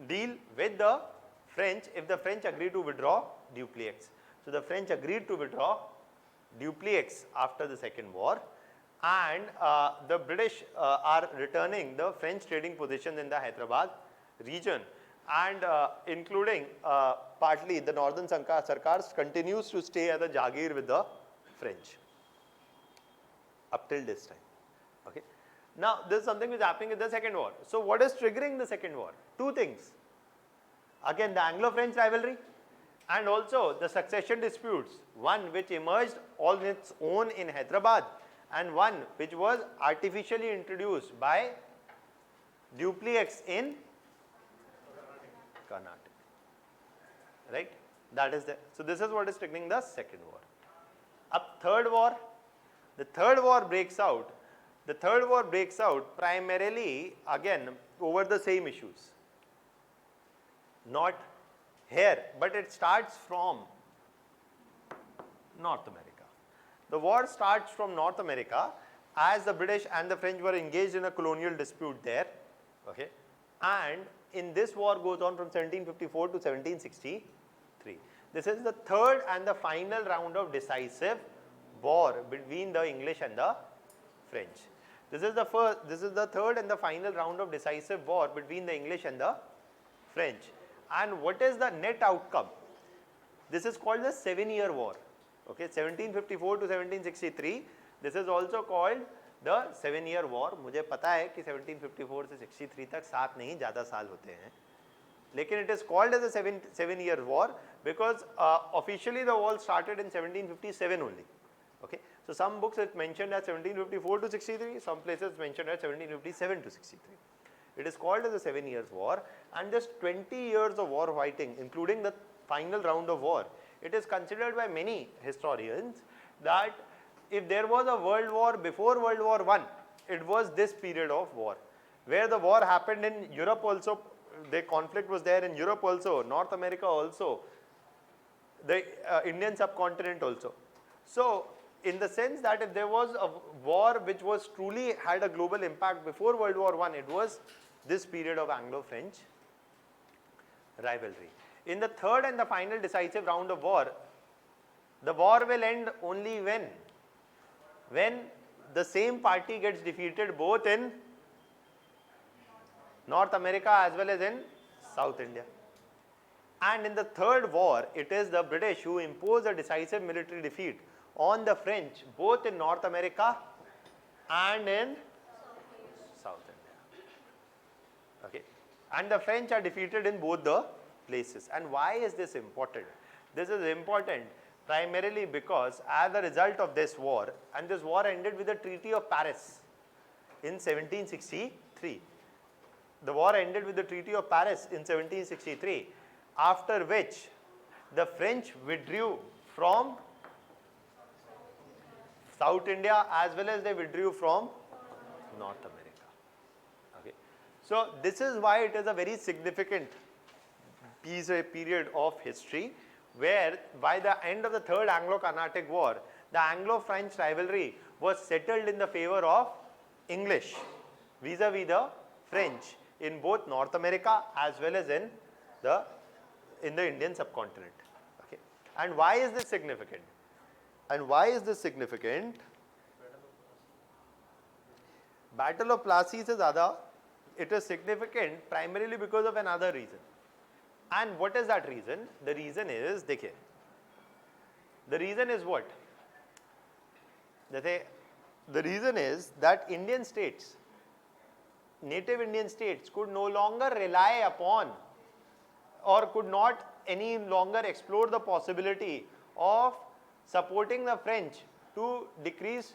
deal with the French if the French agree to withdraw Dupleix. So the French agreed to withdraw Dupleix after the second war, and the British are returning the French trading positions in the Hyderabad region, and including partly the northern Sarkar continues to stay as a Jagir with the French up till this time. Okay. Now, this is something which is happening in the second war. So, what is triggering the second war? Two things. Again, the Anglo-French rivalry and also the succession disputes, one which emerged on its own in Hyderabad and one which was artificially introduced by Dupleix in Carnatic. right? That is so this is what is triggering the second war. Up third war, the third war breaks out. The third war breaks out primarily again over the same issues. Not here, but it starts from North America. The war starts from North America as the British and the French were engaged in a colonial dispute there, okay? And in this war goes on from 1754 to 1763. This is the third and the final round of decisive war between the English and the French. This is the third and the final round of decisive war between the English and the French. And what is the net outcome? This is called the 7-year war. Okay, 1754 to 1763. This is also called the 7-year war. मुझे पता है कि 1754 से 63 तक 7 नहीं ज़्यादा साल होते हैं. लेकिन it is called as a 7-year war because officially the war started in 1757 only. Okay, so some books it mentioned as 1754 to 63, some places mentioned as 1757 to 63. It is called as a 7 years war, and just 20 years of war fighting, including the final round of war. It is considered by many historians that if there was a world war before World War I, it was this period of war, where the war happened in Europe also, the conflict was there in Europe also, North America also, the Indian subcontinent also. So, in the sense that if there was a war which was truly had a global impact before World War I, it was this period of Anglo-French rivalry. In the third and the final decisive round of war, the war will end only when the same party gets defeated both in North America as well as in South India. And in the third war, it is the British who impose a decisive military defeat on the French both in North America and in South India. Okay. And the French are defeated in both the places. And why is this important? This is important primarily because as a result of this war, and this war ended with the Treaty of Paris in 1763. The war ended with the Treaty of Paris in 1763, after which the French withdrew from South India as well as they withdrew from North America. Okay. So, this is why it is a very significant period of history, where by the end of the Third Anglo-Carnatic War, the Anglo-French rivalry was settled in the favor of English vis-a-vis the French in both North America as well as in the Indian subcontinent. Okay. And why is this significant? And why is this significant? Battle of Plassey se zyada, it is significant primarily because of another reason. And what is that reason? The reason is, dekhiye, the reason is what? The reason is that Indian states, native Indian states could no longer rely upon or could not any longer explore the possibility of supporting the French to decrease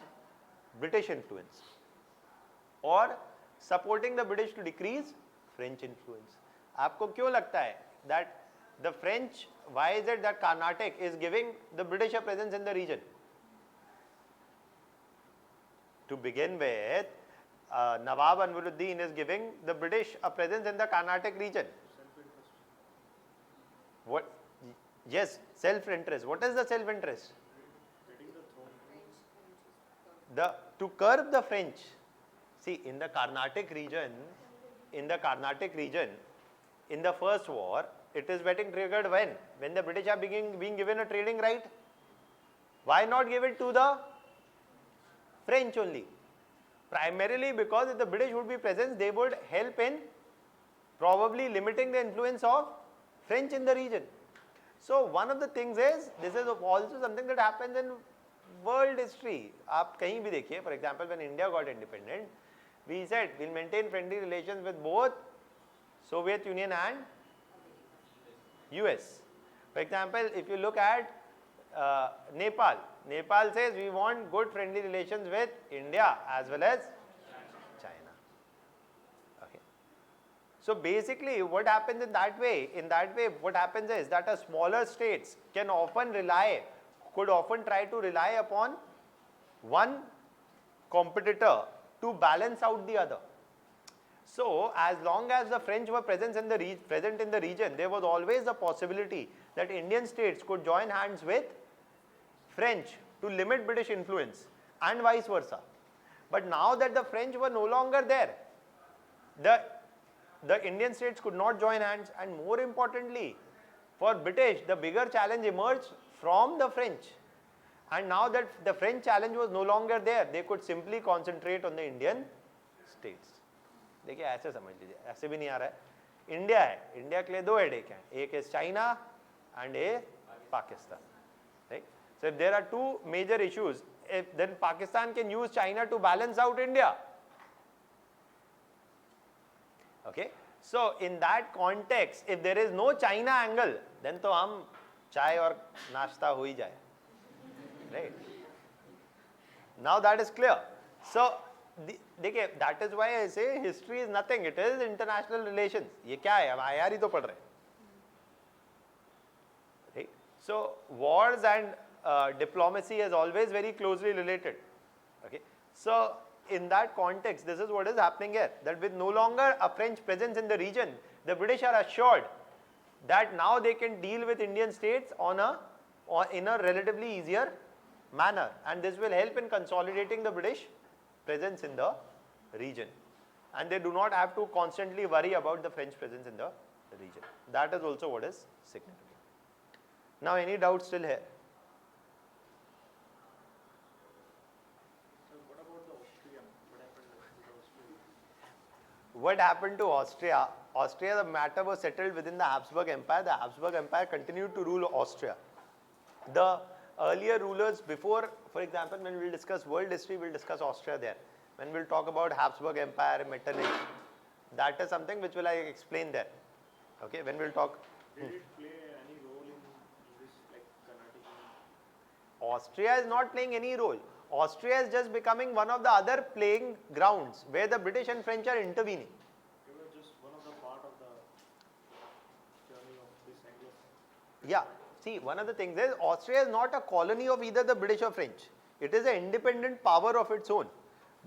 British influence or supporting the British to decrease French influence. आपको क्यों लगता है that the French, why is it that Carnatic is giving the British a presence in the region? To begin with, Nawab Anwaruddin is giving the British a presence in the Carnatic region. What? Yes, self-interest. What is the self-interest? To curb the French. See, in the Carnatic region, in the first war, it is getting triggered when? When the British are being given a trading right. Why not give it to the French only? Primarily because if the British would be present, they would help in probably limiting the influence of French in the region. So one of the things is, this is also something that happens in world history. आप कहीं भी देखिए, for example, when India got independent, we said we'll maintain friendly relations with both Soviet Union and US. For example, if you look at Nepal, Nepal says we want good friendly relations with India as well as China. Okay. So basically what happens in that way, what happens is that a smaller states could often try to rely upon one competitor to balance out the other. So as long as the French were present in the region, there was always a possibility that Indian states could join hands with French to limit British influence and vice versa. But now that the French were no longer there, the Indian states could not join hands, and more importantly, for British, the bigger challenge emerged from the French. And now that the French challenge was no longer there, they could simply concentrate on the Indian states. देखिए ऐसे समझ लीजिए, ऐसे भी नहीं आ रहा है. India है, इंडिया के लिए दो हेडेक हैं, एक is China and a Pakistan, right? So if there are two major issues, then Pakistan can use China to balance out India. Okay, so in that context, if there is no China angle, then तो हम चाय और नाश्ता हो ही जाए, right? Now that is clear. So देखिए, that is why I say history is nothing, it is international relations. ये क्या है, हम IR ही तो पढ़ रहे हैं, right? So wars and diplomacy is always very closely related. Okay, so in that context, this is what is happening here, that with no longer a French presence in the region, the British are assured that now they can deal with Indian states in a relatively easier manner, and this will help in consolidating the British presence in the region, and they do not have to constantly worry about the French presence in the region. That is also what is significant. Now any doubts still here? What happened to Austria? Austria, the matter was settled within the Habsburg Empire. The Habsburg Empire continued to rule Austria. The earlier rulers before, for example, when we will discuss world history, we will discuss Austria there. When we will talk about Habsburg Empire, Metternich, that is something which will I explain there. Okay, when we will talk. Did it play any role in this, like Carnatic? Austria is not playing any role. Austria is just becoming one of the other playing grounds where the British and French are intervening. It was just one of the part of the journey of this Anglo. Yeah, see, one of the things is Austria is not a colony of either the British or French. It is an independent power of its own.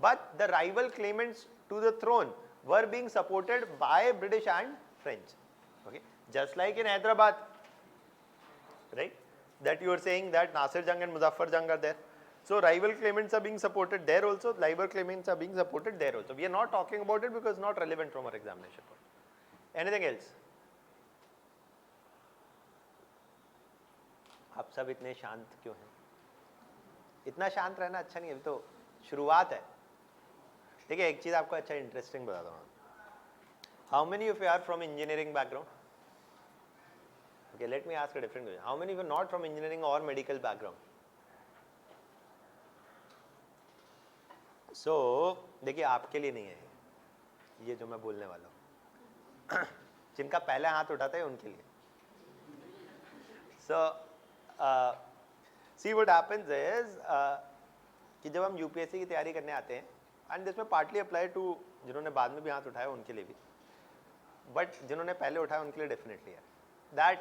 But the rival claimants to the throne were being supported by British and French. Okay, just like in Hyderabad, right? That you are saying that Nasir Jung and Muzaffar Jung are there. So rival claimants are being supported there also, rival claimants are being supported there also. We are not talking about it because it's not relevant from our examination point. Anything else? आप सब इतने शांत क्यों हैं? इतना शांत रहना अच्छा नहीं है, अभी तो शुरुआत है. देखिए एक चीज आपको अच्छा इंटरेस्टिंग बताता हूँ. How many of you are from engineering background? Okay, let me ask a different question. How many of you are not from engineering or medical background? So, देखिए आपके लिए नहीं है ये जो मैं बोलने वाला हूँ. जिनका पहले हाथ उठाता है उनके लिए. So, see what happens is कि जब हम UPSC की तैयारी करने आते हैं, and this may partly apply to जिन्होंने बाद में भी हाथ उठाया उनके लिए भी, but जिन्होंने पहले उठाया उनके लिए definitely है. That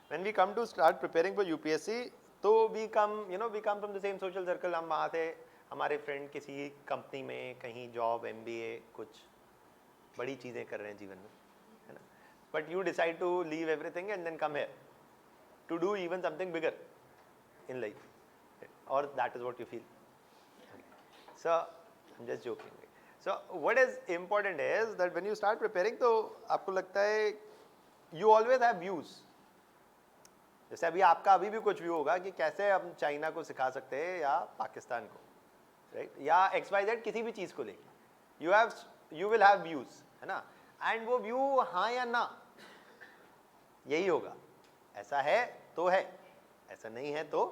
when we come to start preparing for UPSC, तो we come from the same social circle. हम वहाँ थे, हमारे फ्रेंड किसी कंपनी में कहीं जॉब, MBA, कुछ बड़ी चीज़ें कर रहे हैं जीवन में, है ना. But you decide to leave everything and then come here to do even something bigger in life, or that is what you feel. So I'm just joking. So what is important is that when you start preparing, तो आपको लगता है you always have views. जैसे अभी आपका भी कुछ view होगा कि कैसे हम चाइना को सिखा सकते हैं या पाकिस्तान को, राइट, या XYZ किसी भी चीज़ को लेके you will have views, है ना. एंड वो व्यू हाँ या ना यही होगा. ऐसा है तो है, ऐसा नहीं है तो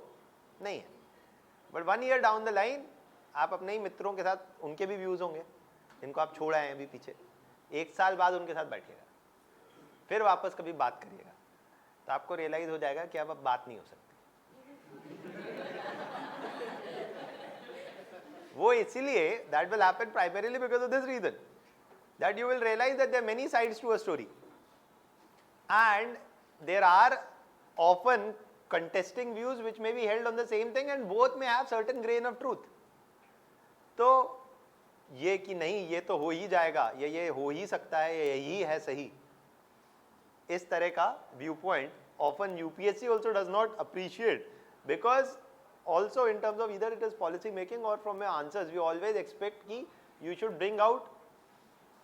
नहीं है. But 1 year down the line आप अपने ही मित्रों के साथ, उनके भी व्यूज़ होंगे जिनको आप छोड़ आए हैं अभी पीछे. 1 साल बाद उनके साथ बैठिएगा, फिर वापस कभी बात करिएगा, तो आपको रियलाइज हो जाएगा कि अब बात नहीं हो सकती. वो इसीलिए that will happen primarily because of this reason. that you will realize that there are many sides to a story, and there are often contesting views which may be held on the same thing, and both may have certain grain of truth. तो ये कि नहीं ये तो हो ही जाएगा, ये हो ही सकता है, यही है सही, इस तरह का view point often UPSC also does not appreciate, because also in terms of either it is policy making or from your answers we always expect कि you should bring out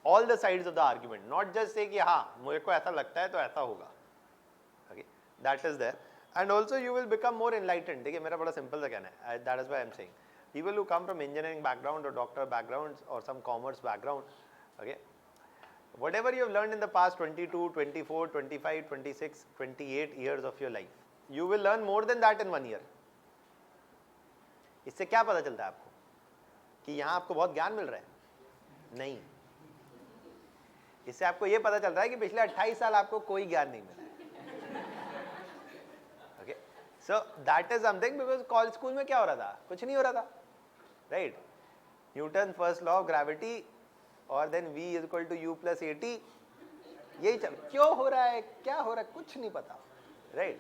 all the sides of the argument, not just say कि हाँ मुझे को ऐसा लगता है तो ऐसा होगा. Okay, that is there. And also you will become more enlightened. देखिए मेरा बड़ा simple सा कहना है, that is why I am saying people who come from engineering background or doctor backgrounds or some commerce background, okay, whatever you have learned in the past 22, 24, 25, 26, 28 years of your life, you will learn more than that in 1 year. इससे क्या पता चलता है आपको कि यहाँ आपको बहुत ज्ञान मिल रहा है? नहीं, इससे आपको ये पता चल रहा है कि पिछले 28 साल आपको कोई ज्ञान नहीं मिला है. Okay, so that is something, because college school में क्या हो रहा था? कुछ नहीं हो रहा था, right? Newton first law of gravity और then v is equal to u plus at, यही चल क्यों हो रहा है, क्या हो रहा है, कुछ नहीं पता, right?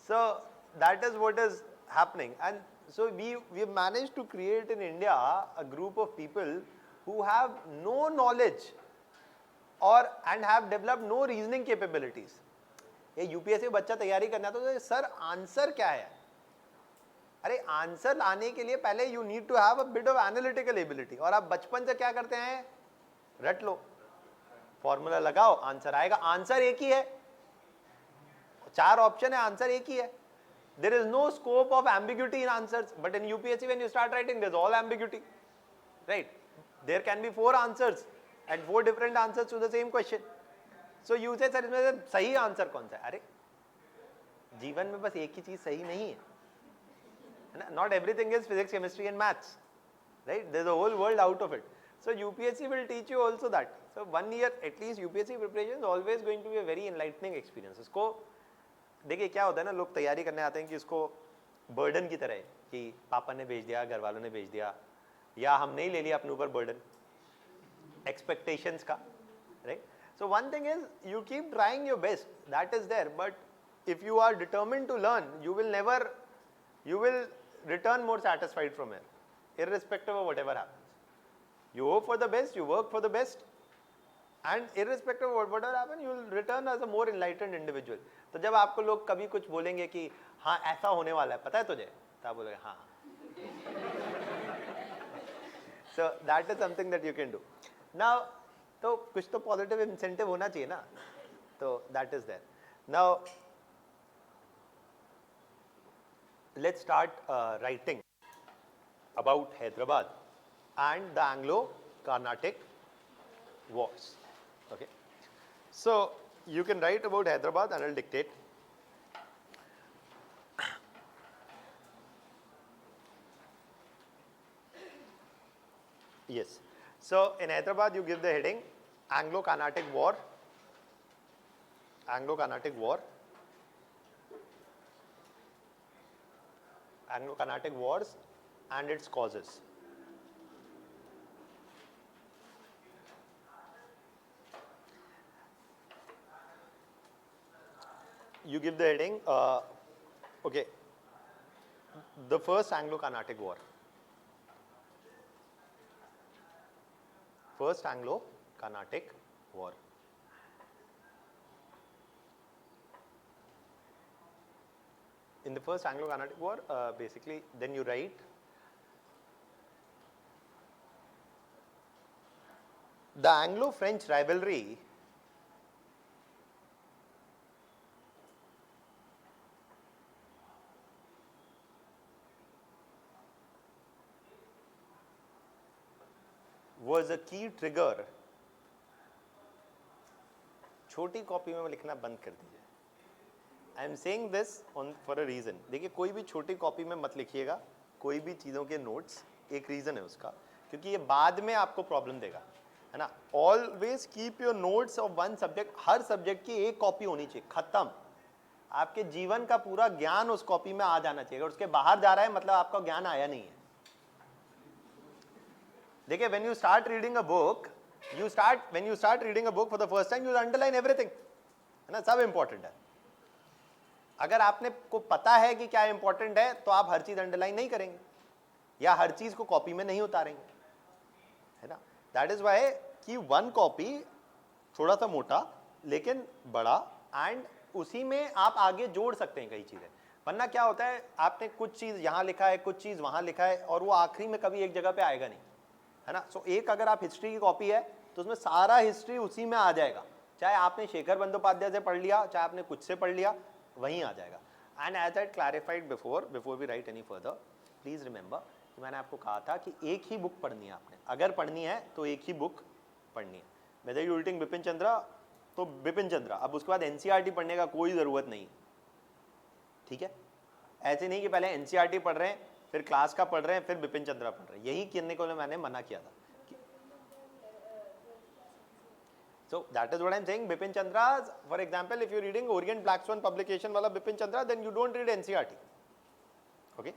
So that is what is happening, and so we have managed to create in India a group of people who have no knowledge or and have developed no reasoning capabilities. ये UPSC बच्चा तैयारी करना तो sir answer क्या है? अरे answer लाने के लिए पहले you need to have a bit of analytical ability, और आप बचपन से क्या करते हैं? रट लो, फॉर्मूला लगाओ, आंसर आएगा. आंसर एक ही है, 4 ऑप्शन है, आंसर एक ही है. There is no scope of ambiguity in answers, but in UPSC when you start writing there's all ambiguity, right? There can be 4 answers and 4 different answers to the same question. So you say sir इसमें से सही answer कौन सा है? अरे जीवन में बस एक ही चीज सही नहीं है, not everything is physics, chemistry and maths, right? There's a whole world out of it. So UPSC will teach you also that. So 1 year at least UPSC preparation is always going to be a very enlightening experience. इसको देखिए क्या होता है ना, लोग तैयारी करने आते हैं कि इसको बर्डन की तरह है कि पापा ने भेज दिया, घर वालों ने भेज दिया, या हमने ही ले लिया अपने ऊपर बर्डन एक्सपेक्टेशंस का, right? So one thing is you keep trying your best, that is there, but if you are determined to learn you will return more satisfied from here, irrespective of whatever happens. You hope for the best, you work for the best, and irrespective of whatever happens, you will return as a more enlightened individual. तो जब आपको लोग कभी कुछ बोलेंगे कि हाँ ऐसा होने वाला है, पता है तुझे, तो आप बोलोगे हाँ. So that is something that you can do. Now, तो कुछ तो positive incentive होना चाहिए ना, तो that is there. Now, let's start writing about Hyderabad and the Anglo-Carnatic Wars. Okay, so you can write about Hyderabad and I'll dictate. Yes, so in Hyderabad you give the heading Anglo-Carnatic War, Anglo-Carnatic War, Anglo-Carnatic Wars and its causes. You give the heading, okay, the first Anglo-Carnatic War. First Anglo-Carnatic War. In the first Anglo-Carnatic War, basically, then you write the Anglo-French rivalry was a key trigger. छोटी copy में लिखना बंद कर दीजिए. I am saying this for a reason. देखिए कोई भी छोटी कॉपी में मत लिखिएगा कोई भी चीज़ों के नोट्स, एक रीज़न है उसका, क्योंकि ये बाद में आपको प्रॉब्लम देगा, है ना. Always keep your notes of one subject. Her subject की एक कॉपी होनी चाहिए, खत्म. आपके जीवन का पूरा ज्ञान उस कॉपी में आ जाना चाहिए. अगर उसके बाहर जा रहा है मतलब आपका ज्ञान आया नहीं है. देखिए when you start reading a book when you start reading a book for the first time, you underline everything, है ना, सब important है. अगर आपने को पता है कि क्या इंपॉर्टेंट है तो आप हर चीज अंडरलाइन नहीं करेंगे या हर चीज को कॉपी में नहीं उतारेंगे, है ना. दैट इज वाई कि वन कॉपी थोड़ा सा मोटा लेकिन बड़ा, एंड उसी में आप आगे जोड़ सकते हैं कई चीजें. वरना क्या होता है, आपने कुछ चीज यहां लिखा है, कुछ चीज वहां लिखा है, और वो आखिरी में कभी एक जगह पे आएगा नहीं, है ना. सो एक अगर आप हिस्ट्री की कॉपी है तो उसमें सारा हिस्ट्री उसी में आ जाएगा, चाहे आपने शेखर बंदोपाध्याय से पढ़ लिया, चाहे आपने कुछ से पढ़ लिया, वहीं आ जाएगा. And as I clarified before we write any further, please remember कि मैंने आपको कहा था कि एक ही बुक पढ़नी है आपने. अगर पढ़नी है तो एक ही बुक पढ़नी है. Whether you reading Bipin Chandra तो बिपिन चंद्रा, अब उसके बाद एनसीईआरटी पढ़ने का कोई ज़रूरत नहीं, ठीक है. ऐसे नहीं कि पहले एनसीईआरटी पढ़ रहे हैं, फिर क्लास का पढ़ रहे हैं, फिर बिपिन चंद्रा पढ़ रहे हैं. यही करने को मैंने मना किया था. So that is what I am saying. Bipin Chandra's, for example, if you are reading Orient Black Swan publication wala Bipin Chandra, then you don't read NCERT. Okay,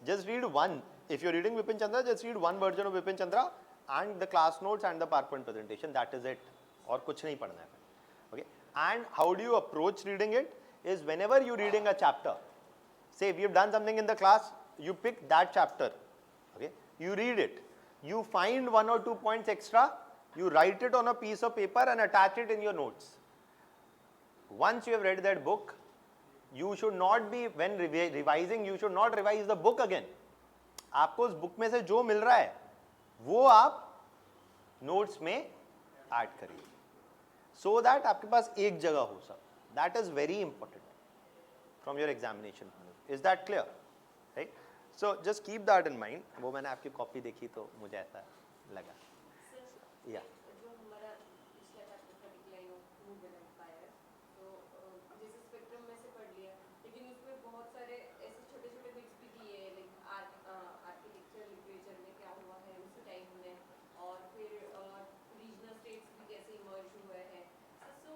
just read one. If you are reading Bipin Chandra, just read one version of Bipin Chandra and the class notes and the PowerPoint presentation. That is it. और कुछ नहीं पढ़ना है. Okay, and how do you approach reading it? Is whenever you are reading a chapter, say we have done something in the class, you pick that chapter. Okay, you read it. You find one or 2 points extra. You write it on a piece of paper and attach it in your notes. Once you have read that book, you should not be, when revising, you should not revise the book again. आपको उस book में से जो मिल रहा है वो आप notes में ऐड करिए, so that आपके पास एक जगह हो सब. That is very important from your examination. Is that clear? Right? So just keep that in mind. वो मैंने आपकी कॉपी देखी तो मुझे ऐसा लगा. या जो हमारा पिछला चैप्टर था डिक्लाइन ऑफ मुगल एम्पायर, तो जैसे स्पेक्ट्रम में से पढ़ लिया, लेकिन उसमें बहुत सारे ऐसे छोटे छोटे बिट्स भी दिए, लाइक आर्किटेक्चर लिटरेचर में क्या हुआ है उसी टाइम में, और फिर रीजनल स्टेट्स भी कैसे इमर्ज हुए हैं, सो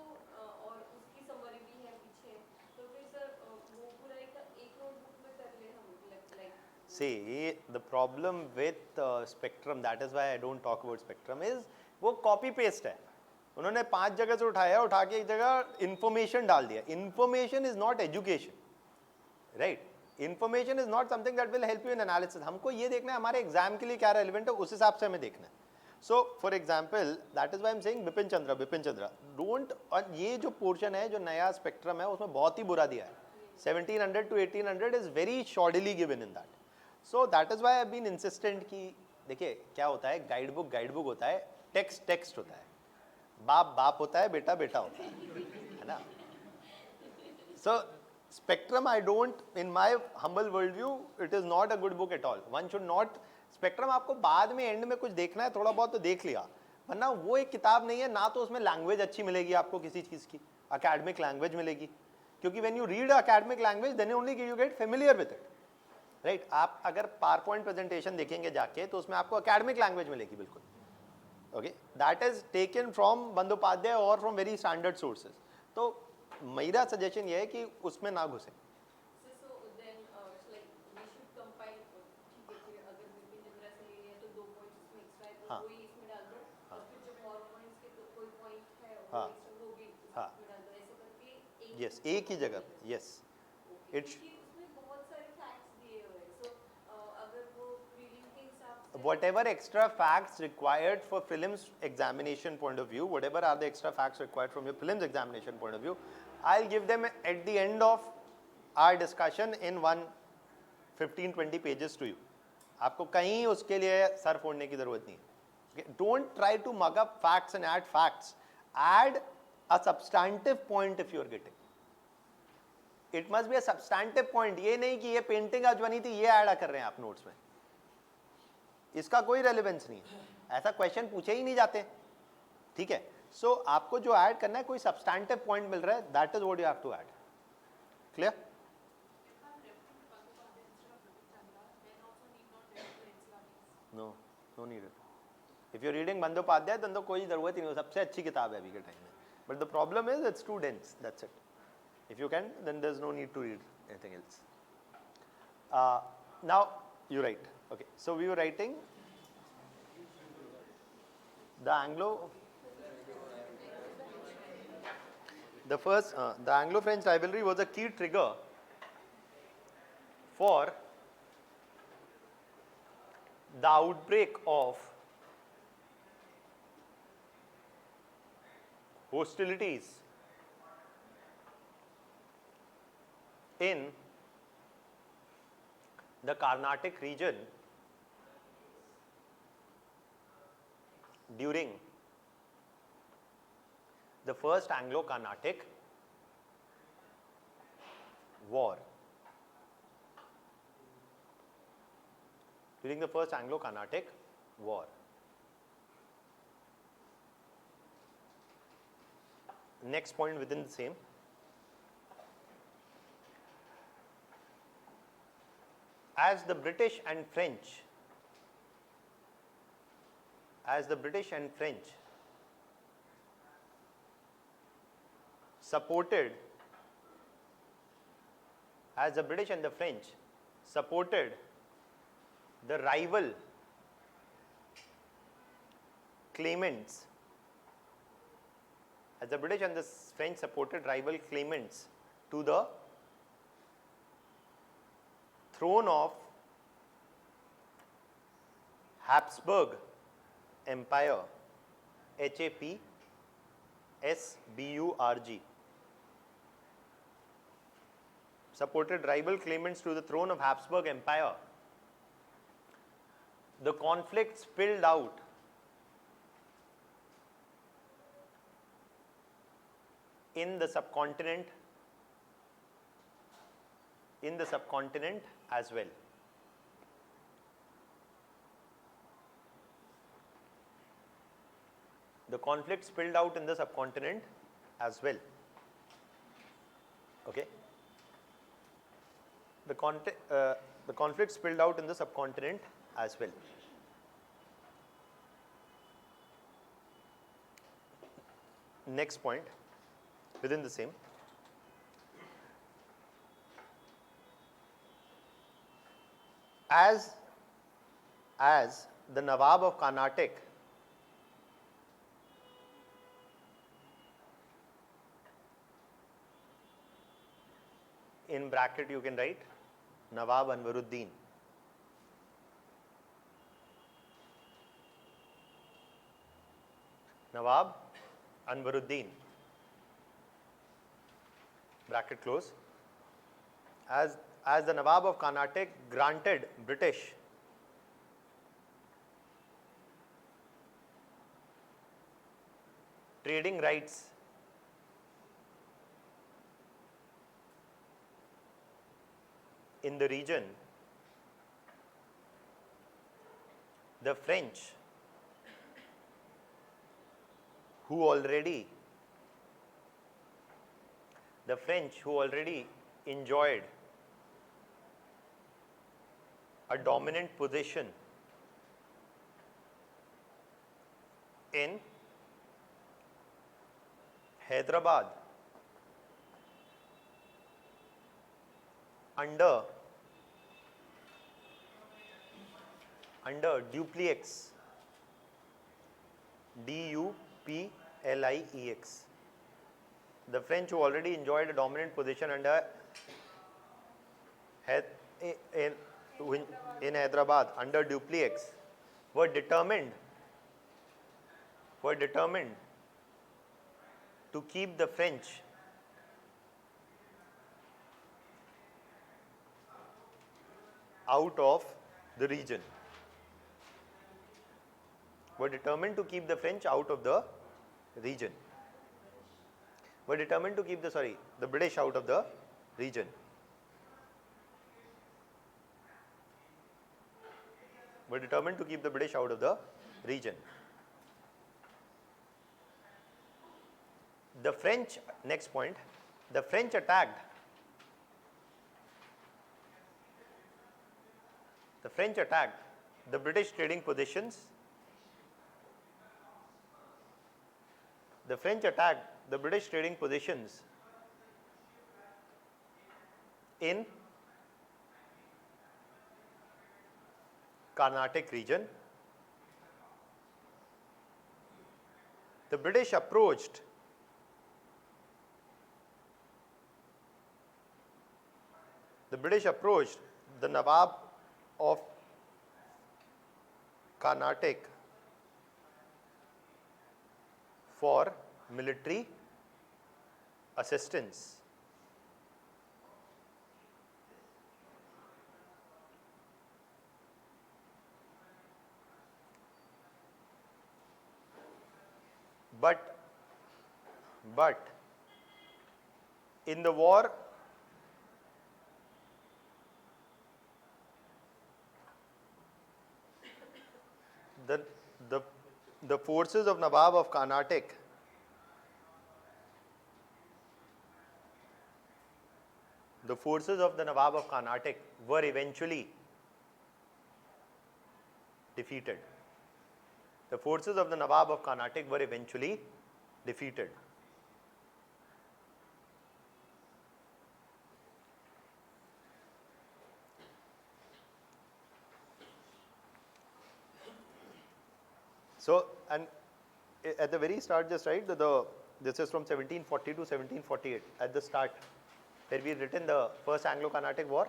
और उसकी समरी भी है पीछे. तो फिर सर वो पूरा एक नोटबुक में कर ले हम, like See, the problem with spectrum, that is why I don't talk about spectrum, is वो कॉपी पेस्ट है. उन्होंने 5 जगह से उठाया, उठा के एक जगह इंफॉर्मेशन डाल दिया. Information is not education, right. Information is not something that will help you in analysis. हमको ये देखना है हमारे एग्जाम के लिए क्या रेलिवेंट है, उस हिसाब से हमें देखना है. So for example, that is why I am saying Bipin Chandra don't. और ये जो पोर्शन है, जो नया स्पेक्ट्रम है, उसमें बहुत ही बुरा दिया है. 1700 to 1800 is very shortly given in that. So that is why I have been insistent कि देखिए क्या होता है, गाइड बुक होता है, टेक्स्ट होता है, बाप होता है, बेटा होता है ना. So spectrum, I don't, in my humble world view, it is not a good book at all. One should not. Spectrum आपको बाद में एंड में कुछ देखना है, थोड़ा बहुत तो देख लिया, वरना वो एक किताब नहीं है ना. तो उसमें लैंग्वेज अच्छी मिलेगी आपको, किसी चीज़ की अकेडमिक लैंग्वेज मिलेगी, क्योंकि when you read academic language then only you get familiar with it, right. आप अगर पावर पॉइंट प्रेजेंटेशन देखेंगे जाके तो उसमें आपको अकेडमिक लैंग्वेज मिलेगी बिल्कुल. Okay, that is taken from Bandopadhyay और फ्रॉम वेरी स्टैंडर्ड सोर्सेज. तो मेरा सजेशन ये है कि उसमें ना घुसे. हाँ हाँ हाँ, यस, एक ही जगह, yes. It's whatever extra facts required for prelims examination point of view, whatever are the extra facts required from your prelims examination point of view, I'll give them at the end of our discussion in 15-20 pages to you. आपको कहीं उसके लिए sir फोड़ने की जरूरत नहीं है. Don't try to mug up facts and add facts. Add a substantive point if you are getting. It must be a substantive point. ये नहीं कि ये पेंटिंग आज बनी थी ये ऐड कर रहे हैं आप नोट्स में, इसका कोई रेलेवेंस नहीं है. ऐसा क्वेश्चन पूछे ही नहीं जाते, ठीक है. सो आपको जो ऐड करना है, कोई सब्सटैंटिव पॉइंट मिल रहा है, that is what you have to add. Clear? No need. If you are reading Bandopadhyay then तो कोई जरूरत ही नहीं, सबसे अच्छी किताब है अभी के टाइम में. But the problem is it's too dense, that's it. If you can then there is no need to read anything else. Now you write. Okay, so we were writing The Anglo, the Anglo-French rivalry was a key trigger for the outbreak of hostilities in the Carnatic region during the First Anglo-Carnatic War. During the First Anglo-Carnatic War. Next point within the same. As the British and French supported, as the British and the French supported the rival claimants, as the British and the French supported rival claimants to the throne of Habsburg Empire, HAPSBURG, supported rival claimants to the throne of Habsburg Empire. The conflict spilled out in the subcontinent as well. The conflict spilled out in the subcontinent as well. Okay. The conflict spilled out in the subcontinent as well. Next point within the same. As the Nawab of Carnatic in bracket you can write Nawab Anwaruddin. Nawab Anwaruddin, bracket close. As the Nawab of Carnatic granted British trading rights in the region, the French, who already enjoyed a dominant position in Hyderabad under Dupleix, Dupliex. The French, who already enjoyed a dominant position in Hyderabad under Dupleix, were determined to keep the French out of the region. The British were determined to keep the French out of the region. The French, next point, the French attacked the British trading positions. The French attacked the British trading positions in Carnatic region the British approached the Nawab of Carnatic for military assistance. But in the war, the, the, the forces of Nawab of Carnatic were eventually defeated. The forces of the Nawab of Carnatic were eventually defeated. So, and at the very start, just right, this is from 1740 to 1748 at the start, where we written the first Anglo-Carnatic War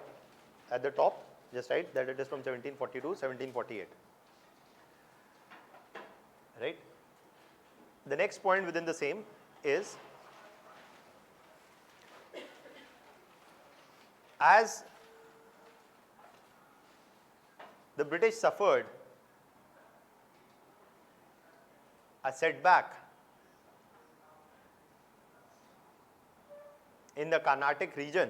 at the top, just right, that it is from 1740 to 1748. Right? The next point within the same is, as the British suffered a setback in the Carnatic region,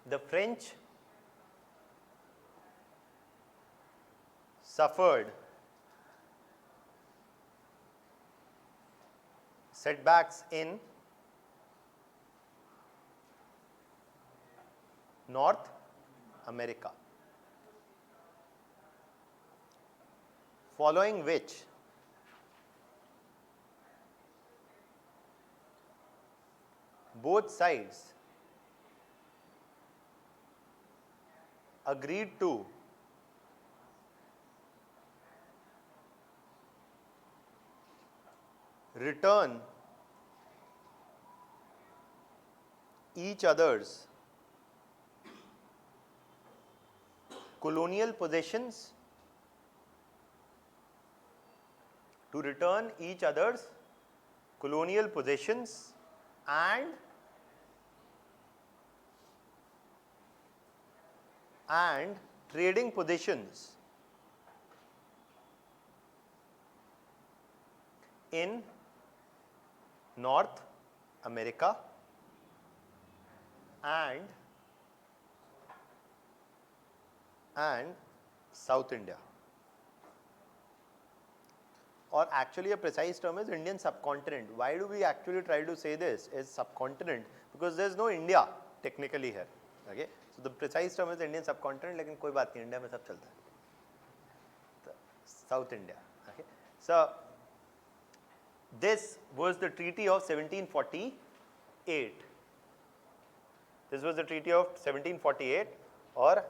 the French suffered setbacks in North America, following which both sides agreed to return each other's colonial possessions, and trading positions in North America and South India. Or actually a precise term is Indian subcontinent. Why do we actually try to say this is subcontinent? Because there is no India technically here. Okay? So the precise term is Indian subcontinent, लेकिन कोई बात नहीं, India में सब चलता है. South India. Okay? So this was the Treaty of 1748. This was the Treaty of 1748 or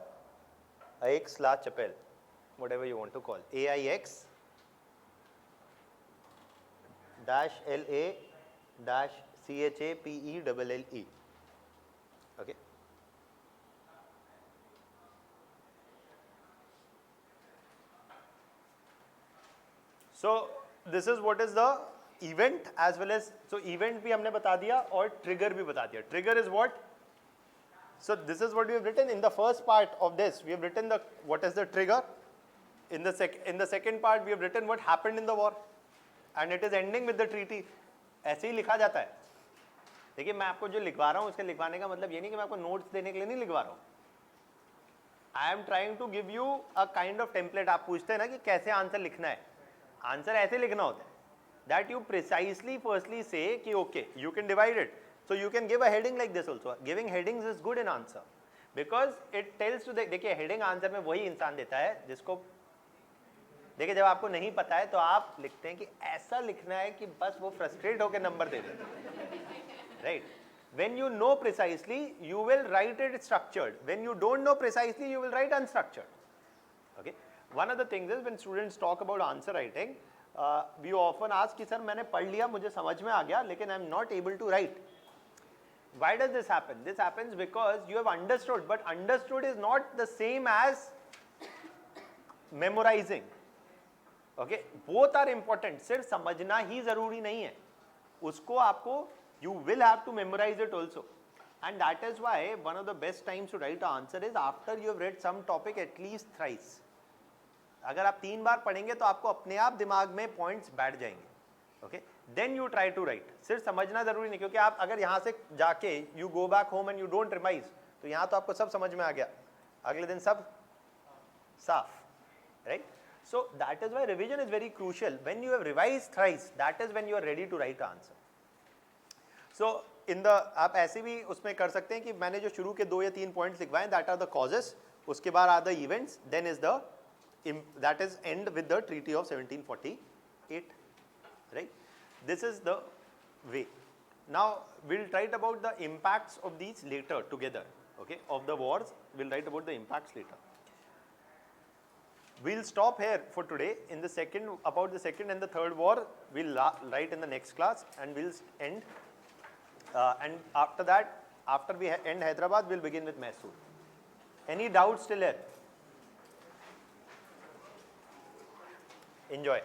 Aix-la-Chapelle, whatever you want to call. AIX -LA-CHAPELLE. Okay. So this is what is the event as well as, so event भी हमने बता दिया और trigger भी बता दिया. Trigger is what? So this is what we have written in the first part of this. We have written the what is the trigger. In the second part we have written what happened in the war, and it is ending with the treaty. ऐसे ही लिखा जाता है. देखिए मैं आपको जो लिखवा रहा हूँ उसके लिखवाने का मतलब ये नहीं कि मैं आपको नोट्स देने के लिए नहीं लिखवा रहा हूँ. I am trying to give you a kind of template. आप पूछते हैं ना कि कैसे आंसर लिखना है. आंसर ऐसे लिखना होता है. That you precisely firstly say कि okay, you can divide it. So you can give a heading like this also. Giving headings is good in answer because it tells to the, देखिए heading answer में वही इंसान देता है जिसको, देखिए जब आपको नहीं पता है तो आप लिखते हैं कि ऐसा लिखना है कि बस वो फ्रस्ट्रेट होकर number they they. Right? When you know precisely, you will write it structured. When you don't know precisely, you will write unstructured. Okay. One of the things is when students talk about answer writing, we often ask कि sir मैंने पढ़ लिया मुझे समझ में आ गया लेकिन I am not able to write. Why does this happen? This happens because you have understood, but understood is not the same as memorizing. Okay, both are important. सिर्फ समझना ही जरूरी नहीं है. उसको आपको you will have to memorize it also, and that is why one of the best times to write an answer is after you have read some topic at least thrice. अगर आप 3 बार पढ़ेंगे तो आपको अपने आप दिमाग में points बैठ जाएंगे. Okay, then you try to write. सिर्फ समझना जरूरी नहीं, क्योंकि आप अगर यहाँ से जाके you go back home and you don't revise, तो यहाँ तो आपको सब समझ में आ गया, अगले दिन सब साफ, right? So that is why revision is very crucial. When you have revised thrice, that is when you are ready to write the answer. So in the आप ऐसे भी उसमें कर सकते हैं कि मैंने जो शुरू के 2 या 3 पॉइंट्स लिखवाए, that are the causes, उसके बाद are the events, then is the that is end with the Treaty of 1748, right? This is the way. Now we'll write about the impacts of these later together, okay? Of the wars, we'll write about the impacts later. We'll stop here for today. In the second, about the second and the third war, we'll write in the next class, and we'll end. And after that, after we end Hyderabad, we'll begin with Mysore. Any doubts still here? Enjoy.